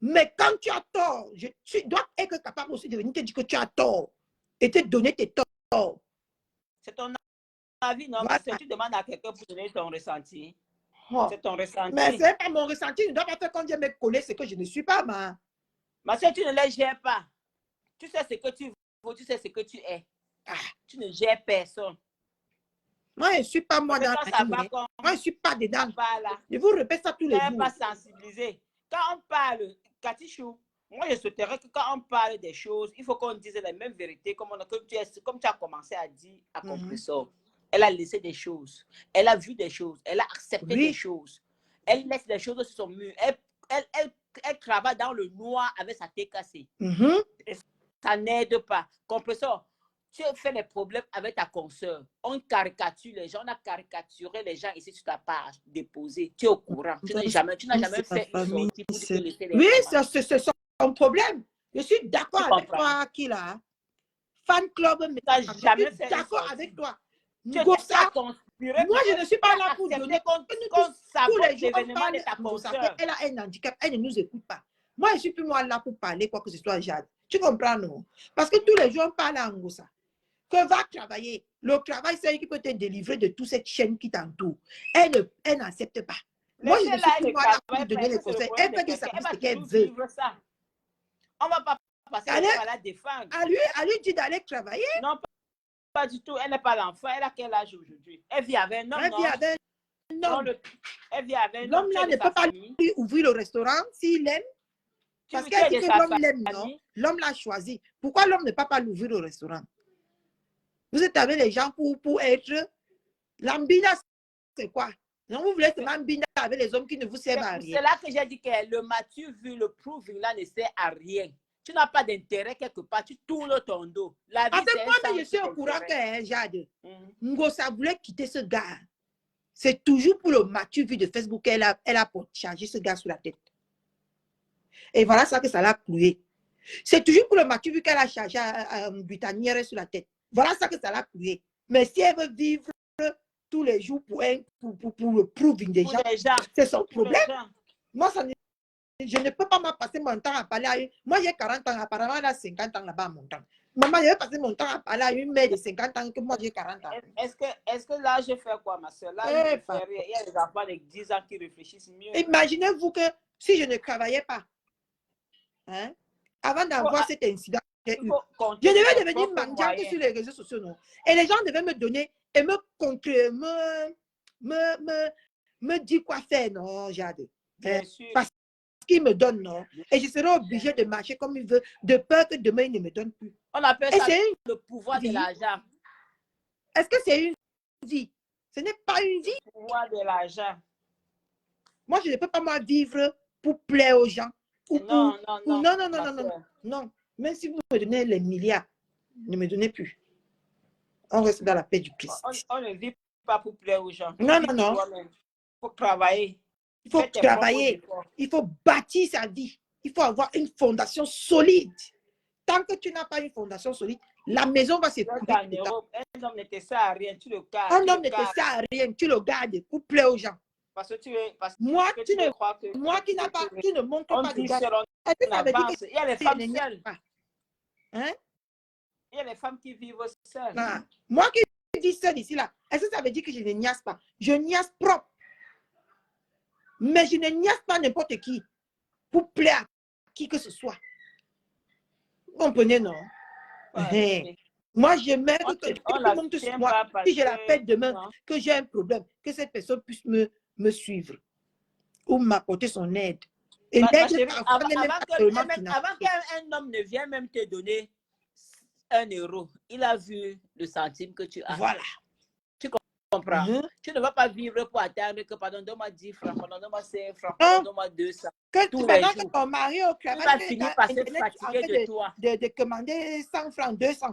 Mais quand tu as tort, tu dois être capable aussi de venir te dire que tu as tort et te donner tes torts. C'est ton avis, non? Voilà. Si tu demandes à quelqu'un pour donner ton ressenti, c'est ton ressenti. Mais ce n'est pas mon ressenti. Je ne dois pas faire quand je me coller ce que je ne suis pas, ma. Mais si tu ne les gères pas, tu sais ce que tu veux, tu sais ce que tu es. Tu ne gères personne. Moi, je ne suis pas moi dans la vie. Moi, je ne suis pas dedans. Je vous répète ça tous les jours. Pas sensibilisé. Quand on parle, Katichou, moi, je souhaiterais que quand on parle des choses, il faut qu'on dise la même vérité, comme tu as commencé à dire à Compressor. Elle a laissé des choses. Elle a vu des choses. Elle a accepté des choses. Elle laisse des choses sur son mur. Elle travaille dans le noir avec sa TKC. Ça n'aide pas. Compressor, tu fais des problèmes avec ta consoeur. On caricature les gens. On a caricaturé les gens ici sur ta page déposée. Tu es au courant. Tu n'as jamais fait une sortie pour te laisser les oui, c'est son problème. Je suis d'accord avec toi, qui là. Fan club, mais tu n'as jamais fait d'accord avec toi. Moi, je ne suis pas là pour donner tous les événements de ta consoeur. Elle a un handicap, elle ne nous écoute pas. Moi, je ne suis plus moi là pour parler quoi que ce soit, Jade. Tu comprends, non? Parce que tous les jours, on parle à Ngosa. Que va travailler. Le travail, c'est elle qui peut te délivrer de toute cette chaîne qui t'entoure. Elle n'accepte pas. Moi, je ne suis plus moi là pour donner les conseils. Elle peut dire ce qu'elle veut. On ne va pas passer à la défendre. À lui dit d'aller travailler. Non, pas du tout. Elle n'est pas l'enfant. Elle a quel âge aujourd'hui? Elle vit avec un homme. Elle vit avec un homme. Elle vit avec un homme. L'homme-là ne peut pas lui ouvrir le restaurant s'il aime. Parce qu'elle dit que l'homme l'aime, non? L'homme l'a choisi. Pourquoi l'homme ne peut pas l'ouvrir le restaurant? Vous êtes avec les gens pour être... L'ambina, c'est quoi? Non, vous voulez seulement ambina avec les hommes qui ne vous servent à rien. C'est là que j'ai dit que le mature vu, le proving là ne sert à rien. Tu n'as pas d'intérêt quelque part, tu tournes ton dos. Parce que moi, je suis au courant que Jade, Ngosa voulait quitter ce gars. C'est toujours pour le mature vu de Facebook qu'elle a chargé ce gars sur la tête. Et voilà ça que ça l'a cloué. C'est toujours pour le mature vu qu'elle a chargé un butanière sur la tête. Voilà ça que ça l'a cloué. Mais si elle veut vivre tous les jours pour le proving des Pour gens. les gens. C'est son Pour les problème. gens. Moi, je ne peux pas passer mon temps à parler à une... Moi, j'ai 40 ans, apparemment, elle a 50 ans là-bas à mon temps. Maman, je vais passer mon temps à parler à une mère de 50 ans que moi, j'ai 40 ans. Est-ce que là, je fais quoi, ma soeur? Là, je fais rien. Il y a des enfants de 10 ans qui réfléchissent mieux. Imaginez-vous que si je ne travaillais pas, hein, avant d'avoir cet incident, je devais devenir mendiante sur les réseaux sociaux, non? Et les gens devaient me donner et me dire quoi faire, non, Jade. Bien sûr. Parce qu'il me donne, non. Et je serai obligée de marcher comme il veut, de peur que demain, il ne me donne plus. On appelle ça le pouvoir de l'argent. Est-ce que c'est une vie? Ce n'est pas une vie. Le pouvoir de l'argent. Moi, je ne peux pas moi vivre pour plaire aux gens. Non. Non. Même si vous me donnez les milliards, ne me donnez plus. On reste dans la paix du Christ. On ne vit pas pour plaire aux gens. Non. Il faut travailler. Il faut travailler. Il faut bâtir sa vie. Il faut avoir une fondation solide. Tant que tu n'as pas une fondation solide, la maison va s'écrouler. Un homme ne te sert à rien, tu le gardes. Un homme ne te sert à rien, tu le gardes pour plaire aux gens. Parce que moi, tu ne montres pas de gars. Est-ce que ça veut dire que il y a les femmes seules. Hein? Il y a les femmes qui vivent seules. Ah. Moi qui dis seule ici, là, est-ce que ça veut dire que je ne niaise pas? Je niaise propre. Mais je ne niaise pas n'importe qui pour plaire à qui que ce soit. Vous comprenez, non? Ouais. Moi, j'aimerais que tout le monde te moi. Si je l'appelle demain, que j'ai un problème, que cette personne puisse me suivre ou m'apporter son aide. Et l'aide, avant qu'un homme ne vienne même te donner 1 euro, il a vu le centime que tu as. Voilà. Tu comprends? Tu ne vas pas vivre pour attendre que, pardon, donne-moi 10 francs, pardon, donne-moi 5 francs, pardon, donne-moi 200. Pendant que ton mari au travail, tu vas finir par se fatiguer de toi. De commander 100 francs, 200.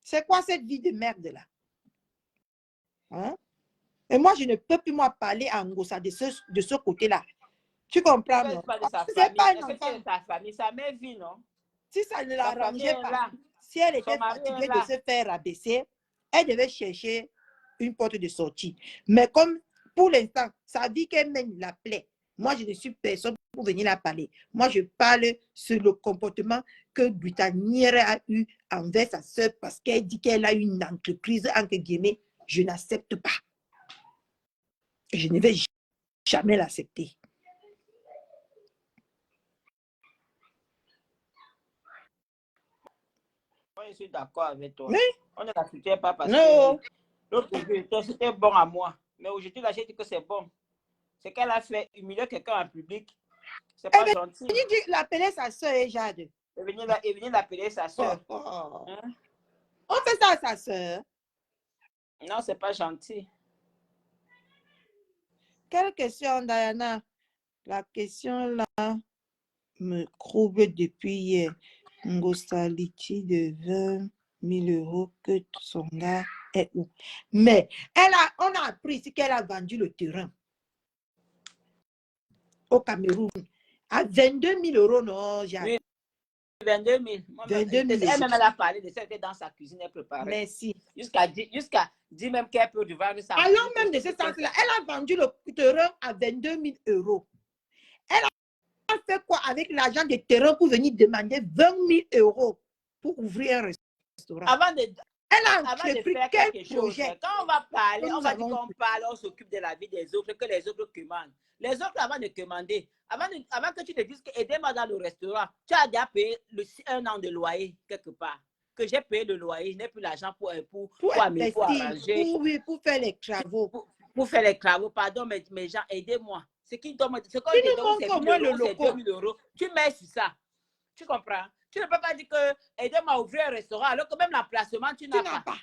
C'est quoi cette vie de merde là? Hein? Et moi, je ne peux plus moi parler à Ngosa de ce côté-là. Tu comprends? C'est pas de sa famille, sa mère vit, non? Si ça ne l'arrangeait pas, si elle était fatiguée de se faire rabaisser, elle devait chercher une porte de sortie. Mais comme pour l'instant, sa vie qu'elle mène la plaît. Moi, je ne suis personne pour venir la parler. Moi, je parle sur le comportement que Gutanière a eu envers sa soeur parce qu'elle dit qu'elle a une entreprise, entre guillemets. Je n'accepte pas. Je ne vais jamais l'accepter. Moi, je suis d'accord avec toi. Mais, on ne la soutient pas parce non. que l'autre, c'était bon à moi. Mais aujourd'hui, là, j'ai dit que c'est bon. C'est qu'elle a fait humilier quelqu'un en public. C'est pas gentil. Il appelait sa soeur et Jade. Et venir l'appeler sa soeur. Hein? On fait ça à sa soeur. Non, c'est pas gentil. Quelle question, Diana? La question là me trouble depuis hier. Ngosalichi de 20 000 euros que son gars est où? Mais on a appris ici qu'elle a vendu le terrain au Cameroun à 22 000 euros, non, j'ai. Oui, 22 000. 22 000. Elle-même, elle a parlé de ça, elle était dans sa cuisine, elle préparait. Merci. Jusqu'à dire même qu'elle peut vendre ça. Allant même de ce sens-là, elle a vendu le terrain à 22 000 euros. Elle a fait quoi avec l'argent des terrains pour venir demander 20 000 euros pour ouvrir un restaurant? Avant de faire quelque chose, quand on va parler, on va dire qu'on parle, on s'occupe de la vie des autres, que les autres commandent. Les autres, avant de commander, avant que tu te dises que aidez-moi dans le restaurant, tu as déjà payé 1 an de loyer quelque part. Que j'ai payé le loyer, je n'ai plus l'argent pour arranger. Pour faire les travaux. Pour faire les travaux, pardon, mes gens, aidez-moi. Ce qu'on te donne, c'est 2 000 euros. Tu mets sur ça. Tu comprends? Tu ne peux pas dire que aidez-moi à ouvrir un restaurant alors que même l'emplacement, tu n'as pas.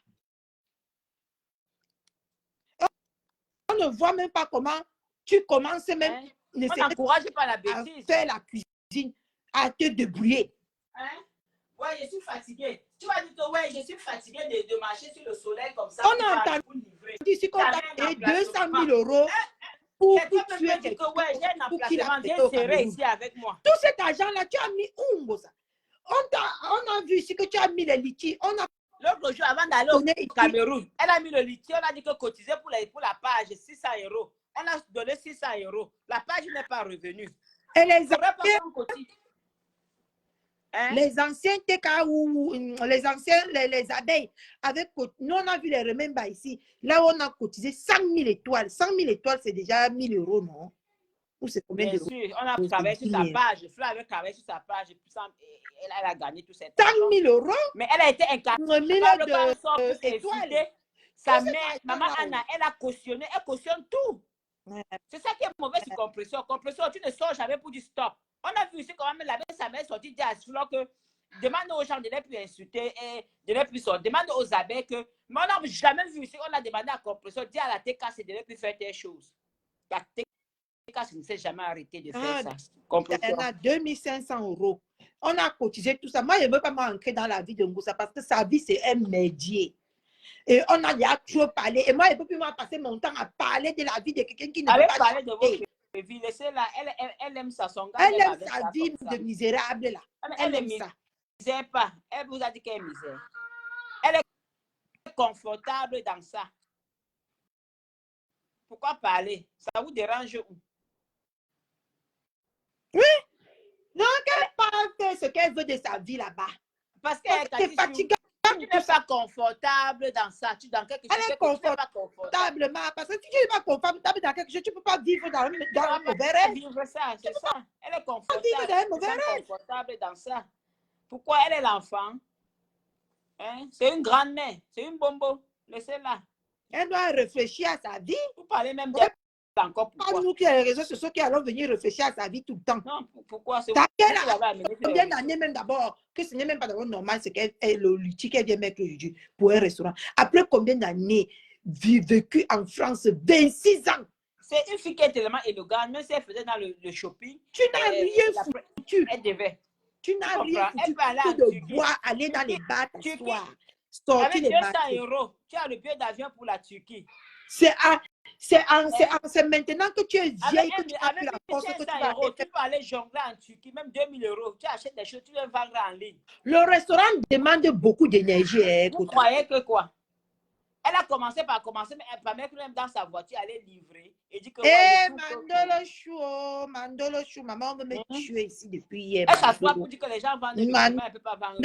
On ne voit même pas comment tu commences même. Hein? On n'encourage pas la bêtise. À faire la cuisine, à te débrouiller. Hein? Ouais, je suis fatiguée. Tu vas dire que ouais, je suis fatiguée de marcher sur le soleil comme ça. On a entendu ici qu'on t'a payé 200 000 euros. Pour que tu aies dit que ouais, j'ai un emplacement, j'ai serré ici avec moi. Tout cet argent-là, tu as mis où, ça? On a vu ici que tu as mis les litiges. On a L'autre jour, avant d'aller au Cameroun, elle a mis le lithium, on a dit que cotiser pour la page 600 €. On a donné 600 €. La page n'est pas revenue. Et les Hein? Les anciens TK ou les anciens, les abeilles, avec, nous on a vu les remember ici. Là où on a cotisé 100 000 étoiles. 100 000 étoiles, c'est déjà 1 000 €, non? Ou c'est combien Bien d'euros? sûr, on a travaillé sur sa page. Flo avait travaillé sur sa page. Et puis elle a gagné tout cette 100 000 €? Mais elle a été incapable quand on sort pour s'insulter. Sa mère, maman Anna, elle a cautionné. Elle cautionne tout. Ouais. C'est ça qui est mauvais sur compression. Compression, tu ne sors jamais pour dire stop. On a vu ici quand même sa mère sortie dire à Flo que demande aux gens de ne plus insulter et de ne plus sortir. Demande aux abeilles que. Mais on n'a jamais vu ici. On a demandé à compression, dire à la TK, c'est de ne plus faire telle chose. La TK ne s'est jamais arrêté de faire ça. Compression. On a 2 500 €. On a cotisé tout ça. Moi, je ne veux pas m'ancrer dans la vie de Ngoussa parce que sa vie, c'est un métier. Et on a déjà trop parlé. Et moi, je ne peux plus passer mon temps à parler de la vie de quelqu'un qui ne peut pas parler de votre vie. Laissez-la. Elle aime ça. Son gars, elle aime sa vie de misérable. Là. Elle aime ça. Misère pas. Elle vous a dit qu'elle est misère. Elle est confortable dans ça. Pourquoi parler? Ça vous dérange où? Oui. Non, qu'elle parle ce qu'elle veut de sa vie là-bas. Parce qu'elle est fatiguée. Tu n'es pas confortable dans ça. Tu dans quelque chose. Elle est confortable, parce que si tu n'es pas confortable dans quelque chose, tu ne peux pas vivre dans un mauvais rêve. Vivre ça, c'est ça. Elle est confortable. Vivre dans un mauvais rêve. Confortable dans ça. Pourquoi elle est l'enfant? Hein? C'est une grand-mère. C'est une bombo. Laissez-la. Elle doit réfléchir à sa vie. Vous parlez même d'elle encore. Pourquoi? Nous qui avons les réseaux sociaux qui allons venir réfléchir à sa vie tout le temps. Non, pourquoi? C'est combien d'années même d'abord que ce n'est même pas d'abord normal, c'est qu'elle le litige qu'elle vient mettre aujourd'hui pour un restaurant. Après combien d'années vécu en France? 26 ans. C'est une fille qui est tellement élégante, même si elle faisait dans le shopping. Tu n'as rien foutu. Elle devait. Tu n'as rien foutu de boire, aller dans les bars, t'asseoir, sortir les bars. Avec 200 €, tu as le billet d'avion pour la Turquie. C'est maintenant que tu es vieille que tu as plus la force que tu vas aller. Tu peux aller jongler en Turquie, même 2 000 €. Tu achètes des choses, tu les vendre en ligne. Le restaurant demande beaucoup d'énergie. Vous croyez que quoi? Elle a commencé par mais elle va mettre même dans sa voiture, aller livrer. Et dit que. Mandolo chou, maman, on veut me tuer ici depuis hier. Elle s'assoit pour dire que les gens vendent le document, elle ne peut pas vendre.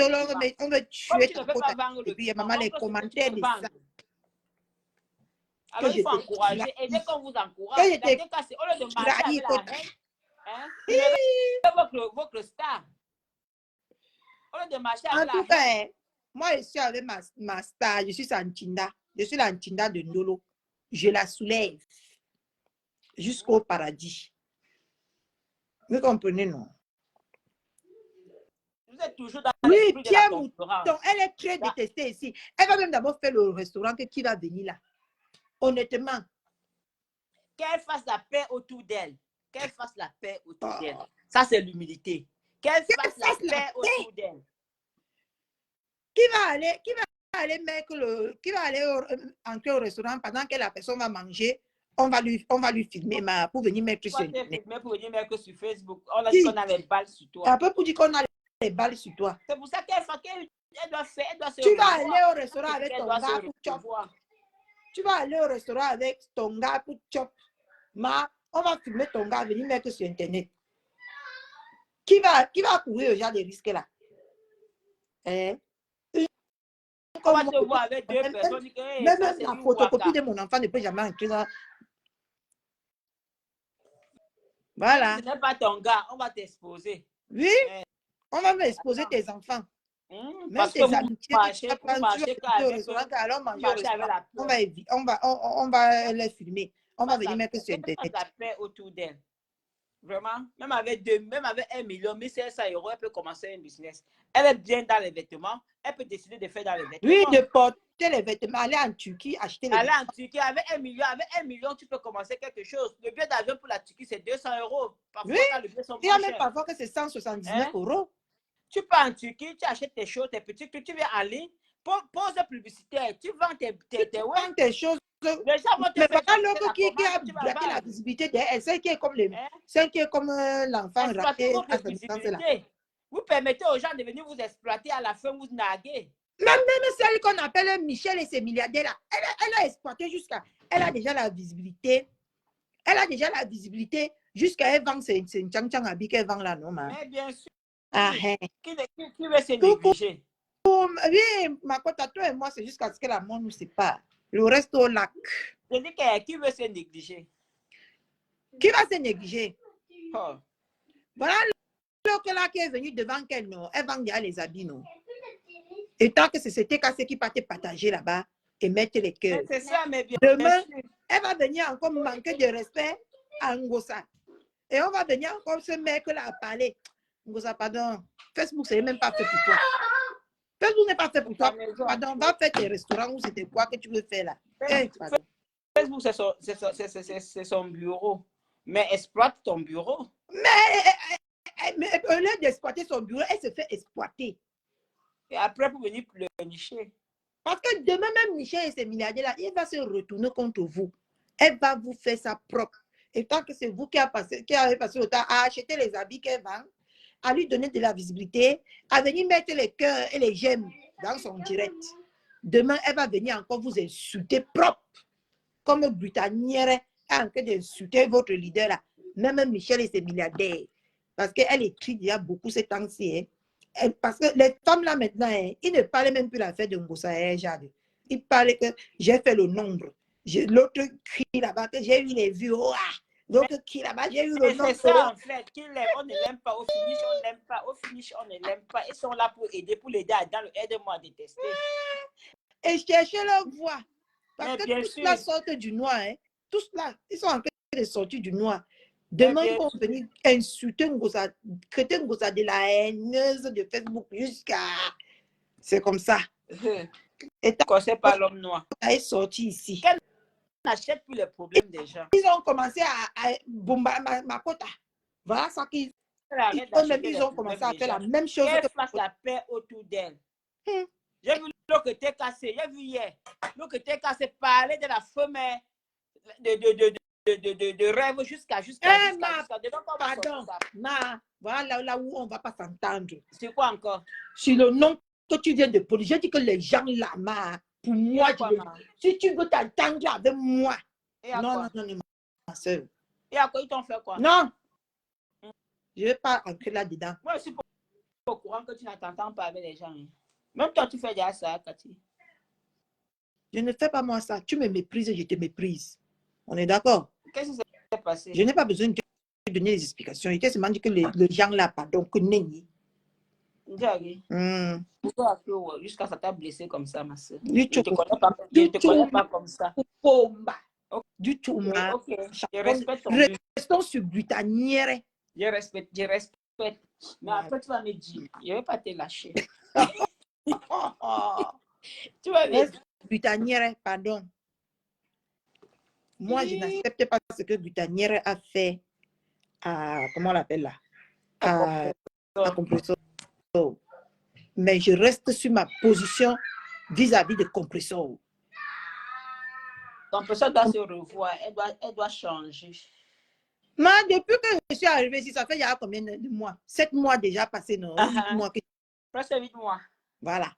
On veut tuer tu ne peux pas vendre depuis hier, maman, les commentaires de ça. Alors, il faut encourager. Et dès qu'on vous encourage, dans quel cas, c'est au lieu de marcher avec la haine, votre star. Au lieu de marcher avec la haine. Moi, je suis avec ma star, je suis Santinda. Je suis l'Antinda de Ndolo. Je la soulève jusqu'au paradis. Vous comprenez, non? Vous êtes toujours dans oui, Pierre Mouton, elle est très détestée ici. Elle va même d'abord faire le restaurant qui va venir là. Honnêtement. Qu'elle fasse la paix autour d'elle. Qu'elle fasse la paix autour d'elle. Ça, c'est l'humilité. Qu'elle fasse la paix autour d'elle. Qui va aller entrer au restaurant pendant que la personne va manger, on va lui filmer pour venir mettre sur Internet. Pour venir mettre sur Facebook. On a dit qu'on a les balles sur toi. Après pour dire qu'on a les balles sur toi. C'est pour ça qu'elle doit faire, elle doit se tu vas aller au restaurant avec ton gars pour chop. Voir. Tu vas aller au restaurant avec ton gars pour chop. On va filmer ton gars, venir mettre sur Internet. Qui va courir au genre de risques là? On va te voir avec deux personnes. Même la photocopie de mon enfant ne peut jamais entrer dans. Voilà. Ce n'est pas ton gars, on va t'exposer. Oui, on va m'exposer tes enfants. Même tes amitiés, on va les filmer. On va venir mettre sur Internet. La paix autour d'elle. Vraiment, même avec 1 million, 1 500 €, elle peut commencer un business. Elle est bien dans les vêtements. Elle peut décider de faire dans les vêtements. Oui, de porter les vêtements, aller en Turquie, acheter les vêtements. Aller en Turquie, avec 1 million, tu peux commencer quelque chose. Le billet d'avion pour la Turquie, c'est 200 €. Parfois, oui, il y a même parfois que c'est 179 €. Tu pars en Turquie, tu achètes tes choses, tes petits trucs, tu viens en ligne, pose publicitaire, tu vends tes choses. Mais voilà l'autre qui a braqué la visibilité d'elle, celle qui est comme l'enfant raté. Vous permettez aux gens de venir vous exploiter, à la fin vous naguer. Même celle qu'on appelle Michel et ses milliardaires, là, elle a exploité jusqu'à... Elle a déjà la visibilité. Elle a déjà la visibilité jusqu'à elle vend ses tchang habits qu'elle vend là, non, ma. Mais bien sûr, Ah, hein. qui veut se Coucou. négliger? Oui, ma cote à toi et moi, c'est jusqu'à ce que la mort nous sépare. Le reste au lac. Je dis qui veut se négliger? Qui va se négliger? Oh. Voilà l'autre là qui est venu devant qu'elle, non. Elle vend déjà les habits, non. Et tant que c'était cassé qui partait partager là-bas et mettre les cœurs. C'est ça, mais bien Demain, sûr. elle va venir encore manquer de respect à Ngosa. Et on va venir encore ce mec-là à parler. Ngosa, pardon, Facebook, c'est même pas fait pour toi. Facebook n'est pas fait pour toi. Pardon, va faire tes restaurants ou c'était quoi que tu veux faire là. Facebook, c'est son bureau. Mais exploite ton bureau. Mais au lieu d'exploiter son bureau, elle se fait exploiter. Et après, pour venir le nicher. Parce que demain, même Michel et ses milliardaires-là, il va se retourner contre vous. Elle va vous faire sa propre. Et tant que c'est vous qui avez passé le temps à acheter les habits qu'elle vend, à lui donner de la visibilité, à venir mettre les cœurs et les j'aime dans son direct. Demain, elle va venir encore vous insulter propre. Comme Britannière a en train d'insulter votre leader là. Même Michel et ses milliardaires. Parce qu'elle écrit déjà beaucoup ces temps-ci. Hein. Parce que les femmes là maintenant, hein, ils ne parlent même plus de la fête de Ngosa et Jade. Ils parlent que j'ai fait le nombre. L'autre crie là-bas que j'ai eu les vues. Oh, l'autre crie là-bas, j'ai eu le nombre. C'est ça en fait. On ne l'aime pas. Au finish, on l'aime pas. Au finish, on ne l'aime pas. Ils sont là pour aider, dans le aide-moi à détester. Et chercher leur voix. Parce Mais que tous là sortent du noir. Hein. Tous là, ils sont en train de sortir du noir. Demain, ils vont venir insulter Ngosa, traiter Ngosa de la haineuse de Facebook jusqu'à... C'est comme ça. Et tant c'est pas l'homme noir. Elle est sortie ici. Qu'elle n'achète plus les problèmes des gens. Ils ont commencé à bombarder ma quota. Voilà ça qu'ils... Ils ont commencé à faire la même chose. Qu'elle fasse la paix autour d'elle. J'ai vu l'autre qui était cassé. J'ai vu hier. L'autre qui était cassé parler de la femelle de rêve jusqu'à pardon, voilà là où on ne va pas s'entendre. C'est quoi encore? Sur le nom que tu viens de poser, j'ai dit que les gens là, pour moi, si tu veux t'entendre avec moi. Non, ma soeur. Et à quoi ils t'ont fait quoi? Non. Je ne vais pas entrer là-dedans. Moi, je suis pas au courant que tu n'entends pas avec les gens. Hein. Même toi, tu fais déjà ça, Cathy. Je ne fais pas moi ça. Tu me méprises, je te méprise. On est d'accord? Qu'est-ce qui s'est passé? Je n'ai pas besoin de te donner des explications. Je t'ai seulement dit que les gens là, pardon, que nenni. Pourquoi jusqu'à ça t'a blessé comme ça, ma soeur? Je ne te connais pas comme ça. Du tout, ok. Je respecte ton but. Restons sur Britannière. Je respecte. Mais après, tu vas me dire, je ne vais pas te lâcher. Tu vas me dire. Britannière, pardon. Moi, je n'accepte pas ce que Britannière a fait à, comment on l'appelle là? À Compressor. Mais je reste sur ma position vis-à-vis de Compressor. Compressor doit se revoir, elle doit changer. Mais depuis que je suis arrivée ici, ça fait il y a combien de mois? 7 mois déjà passés, non? 8 mois. Presque 8 mois. Voilà.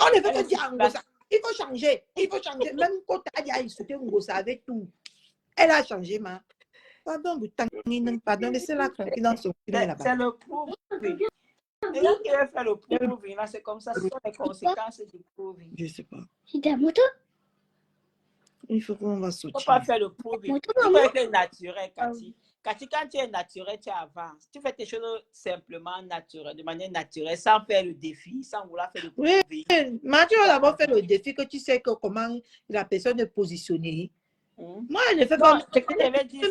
On ne veut que dire Ngosa. Il faut changer. Il faut changer. Même quand tu as insulté Ngosa avec tout. Elle a changé, ma. Pardon, pardon, laissez-la tranquille dans son film là-bas. C'est le proving. Et là, qui va faire le proving, là, c'est comme ça. Ce sont les conséquences du proving. Je ne sais pas. C'est ta moto? Il faut qu'on va Il ne faut sortir. pas faire le proving. Il faut être naturel, Cathy. Cathy, quand tu es naturel, tu avances. Tu fais tes choses simplement naturelles, de manière naturelle, sans faire le défi, sans vouloir faire le proving. Oui, mais tu vas d'abord faire le défi que tu sais que comment la personne est positionnée. Moi, je ne fais pas. Ce que je vais dire, c'est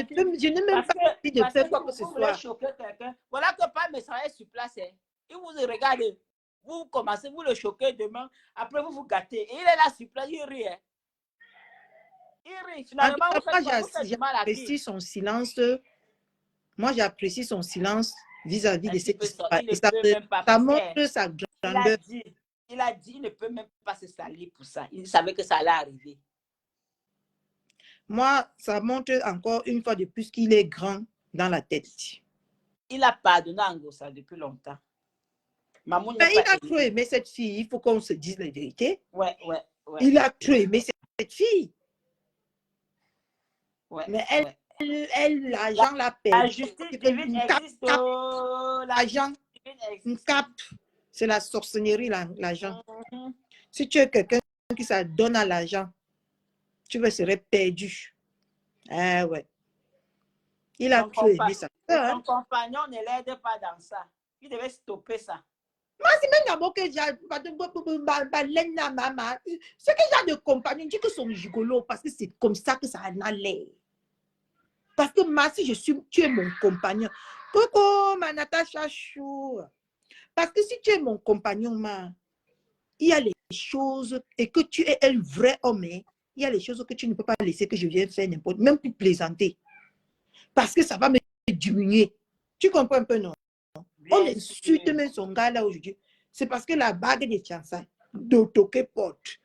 que je n'ai même pas envie de faire quoi que ce soit. Voilà que pas me travailler sur place. Hein. Il vous regarde, vous commencez, vous le choquez demain, après vous vous gâtez. Et il est là sur place, il rit. Hein. Il rit. Finalement, j'apprécie son silence. Moi, j'apprécie son silence vis-à-vis de cette histoire. Ça montre sa grandeur. Il a dit, il ne peut même pas se salir pour ça. Il savait que ça allait arriver. Moi, ça montre encore une fois de plus qu'il est grand dans la tête. Il a pardonné à Ngosa depuis longtemps. Maman n'est Mais il pas a trop aimé cette fille. Il faut qu'on se dise la vérité. Ouais. Il a trop aimé cette fille. Ouais. Mais ouais. elle l'argent l'a La perdu. justice C'est que divine une cape, existe. Oh, la l'argent, justice divine une existe. cape. C'est la sorcellerie, l'argent. Mhm. Si tu es quelqu'un qui s'adonne à l'argent, tu serais perdu. Ah ouais. Il a Son, trop aimé ça. son compagnon ne l'aide pas dans ça. Il devait stopper ça. C'est même d'abord que j'ai ce que j'ai de compagnon, dit que sont gigolo parce que c'est comme ça que ça en a l'air. Parce que moi, si tu es mon compagnon, Coco, ma Natacha Chou. Parce que si tu es mon compagnon, il y a les choses, et que tu es un vrai homme, il y a les choses que tu ne peux pas laisser que je vienne faire n'importe, même pour plaisanter. Parce que ça va me diminuer. Tu comprends un peu, non? On insulte même son gars là aujourd'hui. C'est parce que la bague des fiançailles, de toquer porte,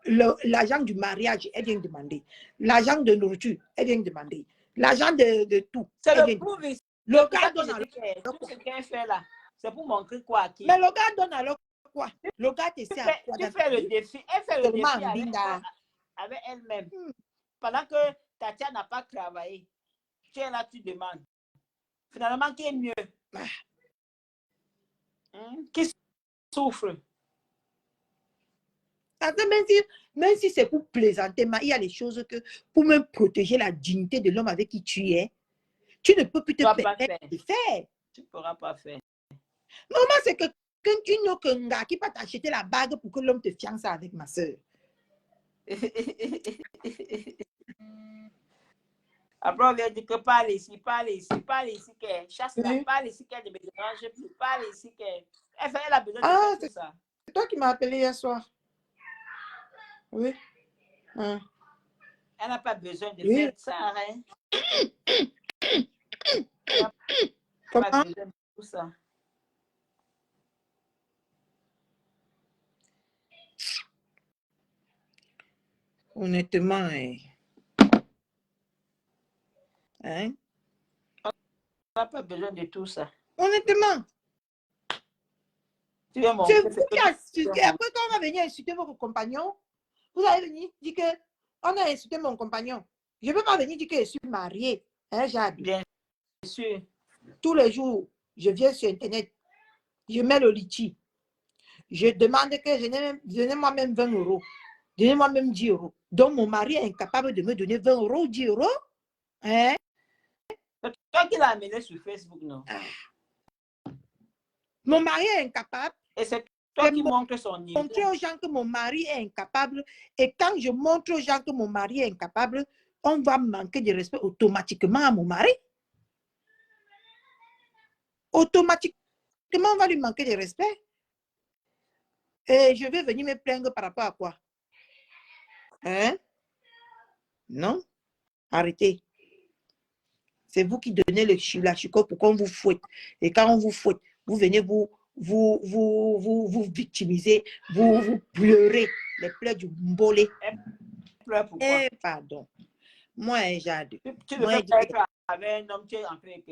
l'argent du mariage, elle vient demander. L'argent de nourriture, elle vient demander. L'argent de tout. C'est le prouve ici. Le gars donne alors tout ce qu'elle fait là, c'est pour montrer quoi à qui. Mais le gars donne alors quoi? Le gars te sait à quoi? Tu fais le défi. Elle fait le défi avec elle-même. Pendant que Tatia n'a pas travaillé, tu es là, tu demandes. Finalement, qui est mieux? Qui souffre? Même si c'est pour plaisanter, il y a des choses que pour me protéger la dignité de l'homme avec qui tu es, tu ne peux plus te permettre de faire. Tu ne pourras pas faire. Maman, c'est que une autre gars qui va t'acheter la bague pour que l'homme te fiance avec ma soeur. Après, on vient dire que parle ici, qu'elle chasse la, parle ici, qu'elle ne me dérange plus, parle ici, qu'elle a besoin de faire tout ça. C'est toi qui m'as appelé hier soir. Oui. Elle n'a pas besoin de faire ça, hein. Elle n'a pas besoin de tout ça. Honnêtement, hein? On n'a pas besoin de tout ça. Honnêtement. C'est vous qui insultez. Après, quand on va venir insulter votre compagnon, vous allez venir dire que on a insulté mon compagnon. Je ne peux pas venir dire que je suis mariée. Hein, Jade? Bien sûr. Tous les jours, je viens sur Internet. Je mets le litchi. Je demande que donnez-moi même 20 euros. Donnez-moi même 10 euros. Donc, mon mari est incapable de me donner 20 euros ou 10 euros. Hein? C'est toi qui l'as amené sur Facebook, non? Mon mari est incapable. Et c'est toi qui montres son niveau. Montrer aux gens que mon mari est incapable. Et quand je montre aux gens que mon mari est incapable, on va manquer de respect automatiquement à mon mari. Automatiquement, on va lui manquer de respect. Et je vais venir me plaindre par rapport à quoi? Hein? Non? Arrêtez. C'est vous qui donnez la chicotte pour qu'on vous fouette. Et quand on vous fouette, vous venez vous victimiser, vous pleurez les pleurs du mbolé. Pleure pourquoi? Pardon. Moi, Jade. Tu devrais pas être avec un homme qui est en train de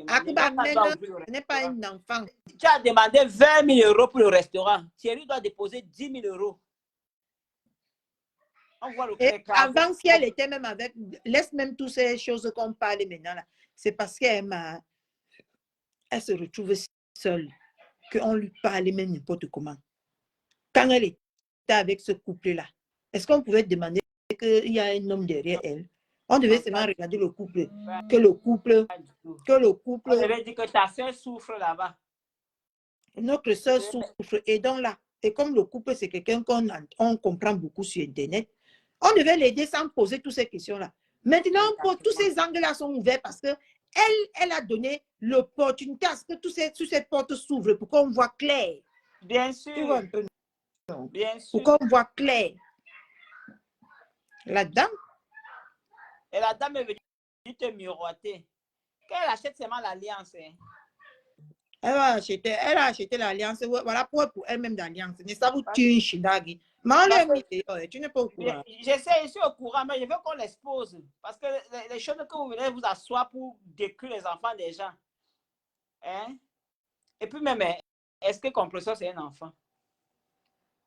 ce n'est pas un enfant. Tu as demandé 20 000 euros pour le restaurant. Thierry doit déposer 10 000 euros. On voit avant, si elle était même avec, laisse même toutes ces choses qu'on parle maintenant là. C'est parce qu'elle se retrouve seule qu'on lui parlait même n'importe comment. Quand elle était avec ce couple-là, est-ce qu'on pouvait demander qu'il y a un homme derrière elle? On devait seulement regarder le couple. Que le couple. On devait dire que ta soeur souffre là-bas. Notre soeur souffre. Et donc là, et comme le couple, c'est quelqu'un qu'on comprend beaucoup sur Internet, on devait l'aider sans poser toutes ces questions-là. Maintenant, tous ces angles-là sont ouverts parce qu'elle a donné l'opportunité à ce que toutes ces portes s'ouvrent pour qu'on voit clair. Bien sûr. Tu vois un peu, non? Bien sûr. Pour qu'on voit clair. La dame. Et la dame est venue te miroiter. Qu'elle achète seulement l'alliance. Hein? Elle a acheté l'alliance. Voilà pour elle-même l'alliance. Ne savons tu Shindagi. Tu n'es pas au courant. Je suis au courant, mais je veux qu'on l'expose. Parce que les choses que vous venez vous asseoir pour détruire les enfants des gens. Hein? Et puis même, est-ce que compresseur, c'est un enfant?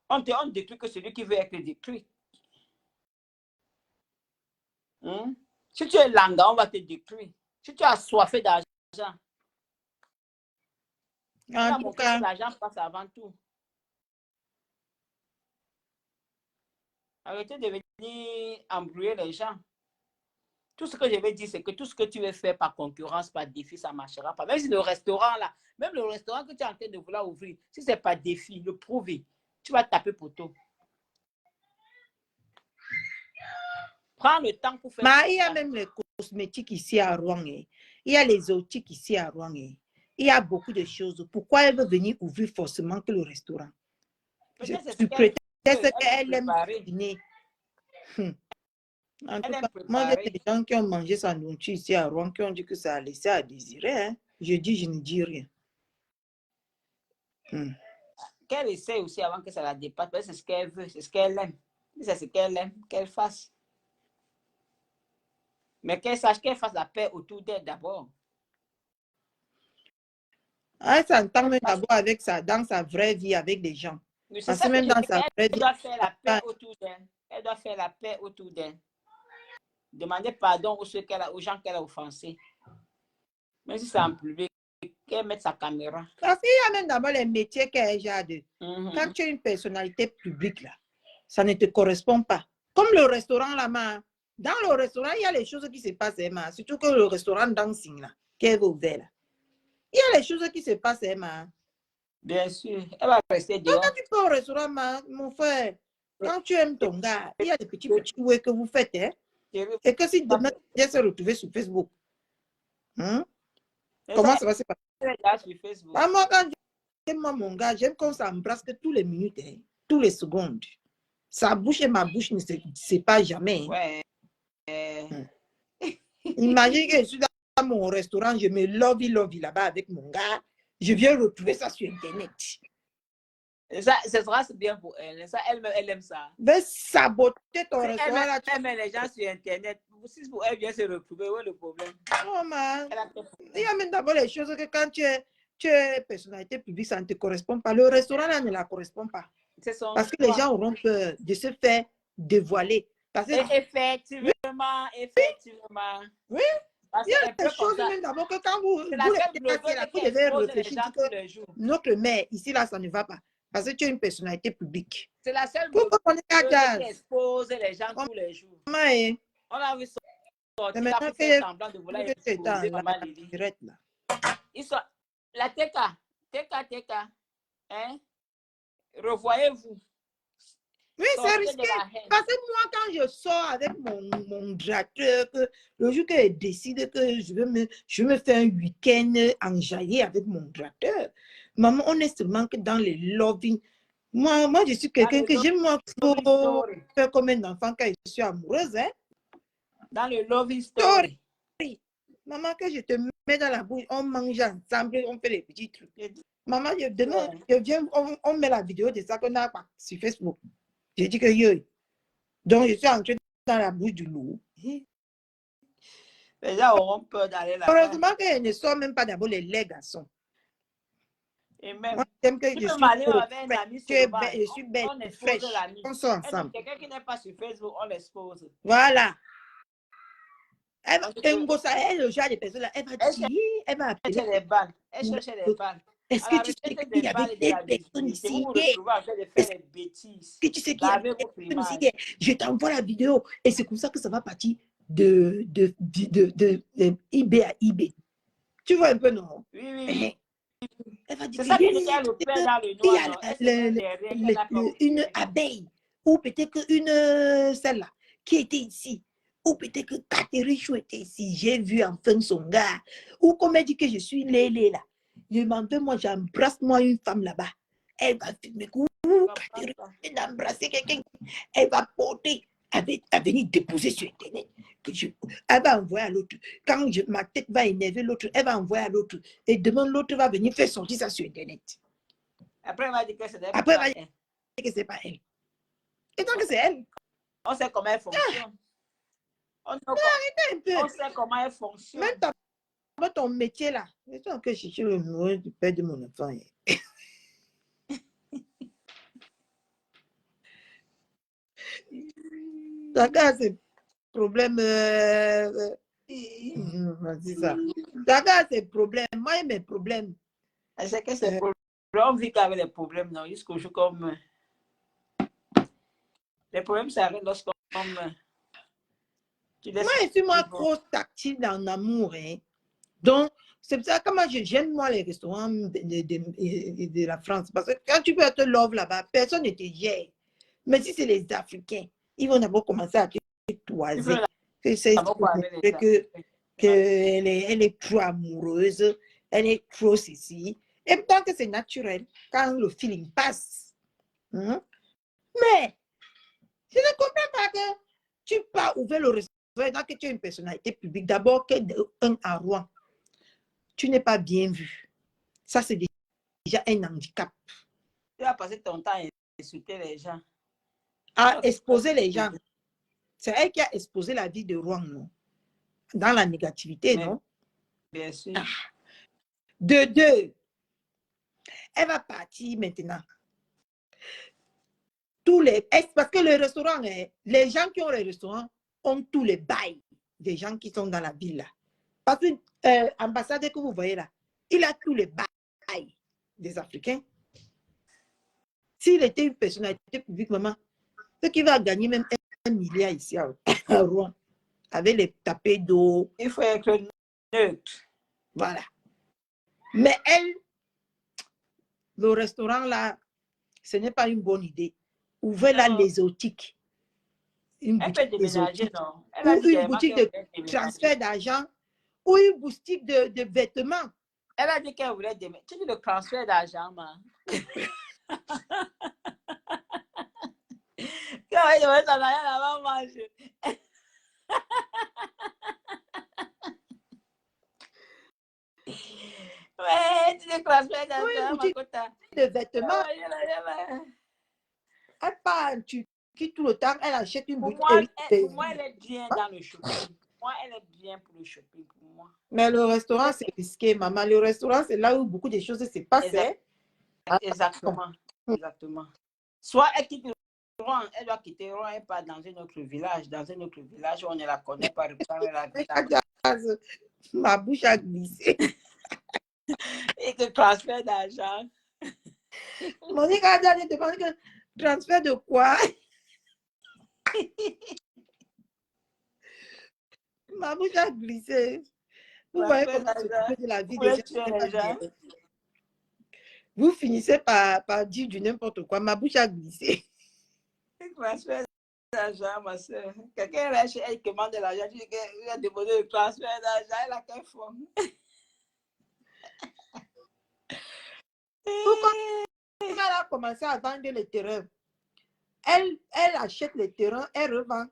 On détruit que celui qui veut être détruit. Si tu es langa, on va te détruire. Si tu as soifé d'argent, En tout cas, l'argent passe avant tout. Arrêtez de venir embrouiller les gens. Tout ce que je veux dire, c'est que tout ce que tu veux faire par concurrence, par défi, ça ne marchera pas. Même si le restaurant, là, même le restaurant que tu es en train de vouloir ouvrir, si ce n'est pas défi, le prouver, tu vas taper poteau. Prends le temps pour faire. il y a même les cosmétiques ici à Rouen. Il y a les optiques ici à Rouen. Il y a beaucoup de choses. Pourquoi elle veut venir ouvrir forcément que le restaurant? Je prétexte qu'elle aime cuisiner. En tout cas, moi, il y a des gens qui ont mangé sa nourriture ici à Rouen qui ont dit que ça a laissé à désirer. Hein. Je ne dis rien. Qu'elle essaie aussi avant que ça la dépasse. C'est ce qu'elle veut, c'est ce qu'elle aime. C'est ce qu'elle aime, qu'elle fasse. Mais qu'elle sache qu'elle fasse la paix autour d'elle d'abord. Elle s'entend même d'abord avec ça, dans sa vraie vie avec des gens. Parce que même dans sa vraie vie, elle doit faire la paix autour d'elle. Elle doit faire la paix autour d'elle. Demander pardon aux gens qu'elle a offensés. Même si c'est en public, qu'elle mette sa caméra. Parce qu'il y a même d'abord les métiers qu'elle a de. Quand tu es une personnalité publique, là, ça ne te correspond pas. Comme le restaurant là-bas. Dans le restaurant, il y a les choses qui se passent, Emma. Surtout que le restaurant dancing, là, qu'elle va ouvrir, là. Il y a les choses qui se passent, Emma. Bien sûr. Elle va rester dehors. Quand tu peux au restaurant, mon frère, quand tu aimes ton gars, il y a des petits jouets que vous faites, hein. Et que si demain, tu se retrouver sur Facebook, comment ça va se passer? Moi, quand j'aime mon gars, j'aime qu'on s'embrasse que tous les minutes, hein, tous les secondes. Sa bouche et ma bouche ne se séparent jamais. Ouais. Imagine que je suis dans mon restaurant, je me love là-bas avec mon gars. Je viens retrouver ça sur Internet. Ça sera bien pour elle. Ça, elle aime ça. Mais saboter ton restaurant là. Elle met les gens sur Internet. Si pour elle vient se retrouver, où est le problème? Non, man. Il y a même d'abord les choses que quand tu es personnalité publique, ça ne te correspond pas. Le restaurant là ne la correspond pas. Parce que les gens auront peur de se faire dévoiler. Parce que... Effectivement. Oui. Il y a des choses même d'abord que quand vous devez réfléchir que notre mère, ici là, ça ne va pas. Parce que tu es une personnalité publique. C'est la seule pourquoi on est à qui expose les gens tous les jours. On a vu sortir là pour faire semblant de vouloir exposer Maman Lily. Ils sont... La TK, hein? Revoyez-vous. Oui, c'est risqué. Parce que moi, quand je sors avec mon gratteur, le jour que je décide que je veux me faire un week-end enjaillé avec mon gratteur, maman, on est seulement que dans les loving. Moi, je suis quelqu'un que j'aime faire comme un enfant quand je suis amoureuse. Hein? Dans le loving story. Maman, que je te mets dans la bouche, on mange ensemble, on fait les petits trucs. Maman, demain, je viens, on met la vidéo de ça qu'on a sur Facebook. J'ai dit que yo. Donc, je suis entrée dans la bouche du loup. Les gens auront peur d'aller là. Heureusement qu'elle ne sort même pas d'abord les garçons. Et même, moi, j'aime que je suis belle, on fraîche. On sort ensemble. Quelqu'un qui n'est pas sur Facebook, on l'expose. Voilà. Elle est le genre de personne là. Elle va dire, elle va appeler. Elle cherche les balles. Est-ce que tu sais qu'il y avait des personnes ici hier? Que tu sais qu'il y avait des personnes ici hier? Je t'envoie la vidéo. Et c'est comme ça que ça va partir de eBay à eBay. Tu vois un peu, non? Oui. Elle va dire c'est ça qu'il y a le père dans le noir. Une abeille. Ou peut-être une celle-là qui était ici. Ou peut-être que Catherine Chou était ici. J'ai vu enfin son gars. Ou comme elle dit que je suis Lélé là. Je m'en vais, moi, j'embrasse moi une femme là-bas. Elle va filmer. Elle va embrasser quelqu'un. Elle va porter. Elle va venir déposer sur Internet. Elle va envoyer à l'autre. Quand ma tête va énerver l'autre, elle va envoyer à l'autre. Et demain, l'autre va venir faire sortir ça sur Internet. Après, elle va dire que c'est pas elle. Et tant que c'est elle. On sait comment elle fonctionne. On sait comment elle fonctionne. Même ton métier là. C'est toi que je suis le numéro du père de mon enfant. Chacun a ses problèmes. C'est ça. Chacun a ses problèmes. Moi, j'ai mes problèmes. C'est que c'est problème. On vit qu'avec les problèmes, non, jusqu'au jour comme. Les problèmes, ça arrive lorsqu'on. Moi, je suis moi trop tactile en amour. Hein. Donc, c'est pour ça que moi, j'aime moi les restaurants de la France. Parce que quand tu peux te love là-bas, personne ne te gère. Mais si c'est les Africains, ils vont d'abord commencer à te toiser. Elle est trop amoureuse, elle est trop ceci. Et tant que c'est naturel, quand le feeling passe. Hein? Mais, je ne comprends pas que tu pas ouvert le restaurant, donc que tu es une personnalité publique. D'abord, un à Rouen, tu n'es pas bien vu. Ça, c'est déjà un handicap. Tu vas passer ton temps à insulter les gens. À exposer les gens. C'est elle qui a exposé la vie de Rouen, non? Dans la négativité, non? Bien sûr. De deux, elle va partir maintenant. Parce que le restaurant, les gens qui ont les restaurants ont tous les bails des gens qui sont dans la ville là. Parce que l'ambassadeur que vous voyez là, il a tous les bails des Africains. S'il était une personnalité publique, maman, ce qui va gagner même 1 milliard ici à Rouen, avec les tapés d'eau. Il faut être neutre. Voilà. Mais elle, le restaurant là, ce n'est pas une bonne idée. Ouvrez-la l'exotique. Elle peut déménager, non? Elle ou une boutique de transfert d'argent, ou une boutique de vêtements. Elle a dit qu'elle voulait déménager. Tu dis le transfert d'argent, man. Quand elle devait s'en aller là-bas manger. Ouais, tu dis transfert d'argent. Oui, une boutique de vêtements. Elle part en Turquie tout le temps, elle achète une boutique. Pour moi, elle est bien dans le shopping. Moi, elle est bien pour le shopping, pour moi. Mais le restaurant, c'est risqué, maman. Le restaurant, c'est là où beaucoup de choses se passent. Exactement. Exactement. Soit elle quitte Rouen, elle doit quitter Rouen et part dans un autre village. Dans un autre village où on ne la connaît pas, reprendre la vie. Ma bouche a glissé. Et que transfert d'argent. Monique a dit, demande que transfert de quoi? Ma bouche a glissé. Vous voyez comment s'occuper de la vie des gens. Vous finissez par dire du n'importe quoi. Ma bouche a glissé. Transfert d'argent, ma soeur. Quelqu'un est chez elle qui demande de l'argent. Tu dis qu'il a demandé le transfert d'argent. Elle a qu'un fond. Pourquoi elle a commencé à vendre les terrains? Elle achète les terrains, elle revend.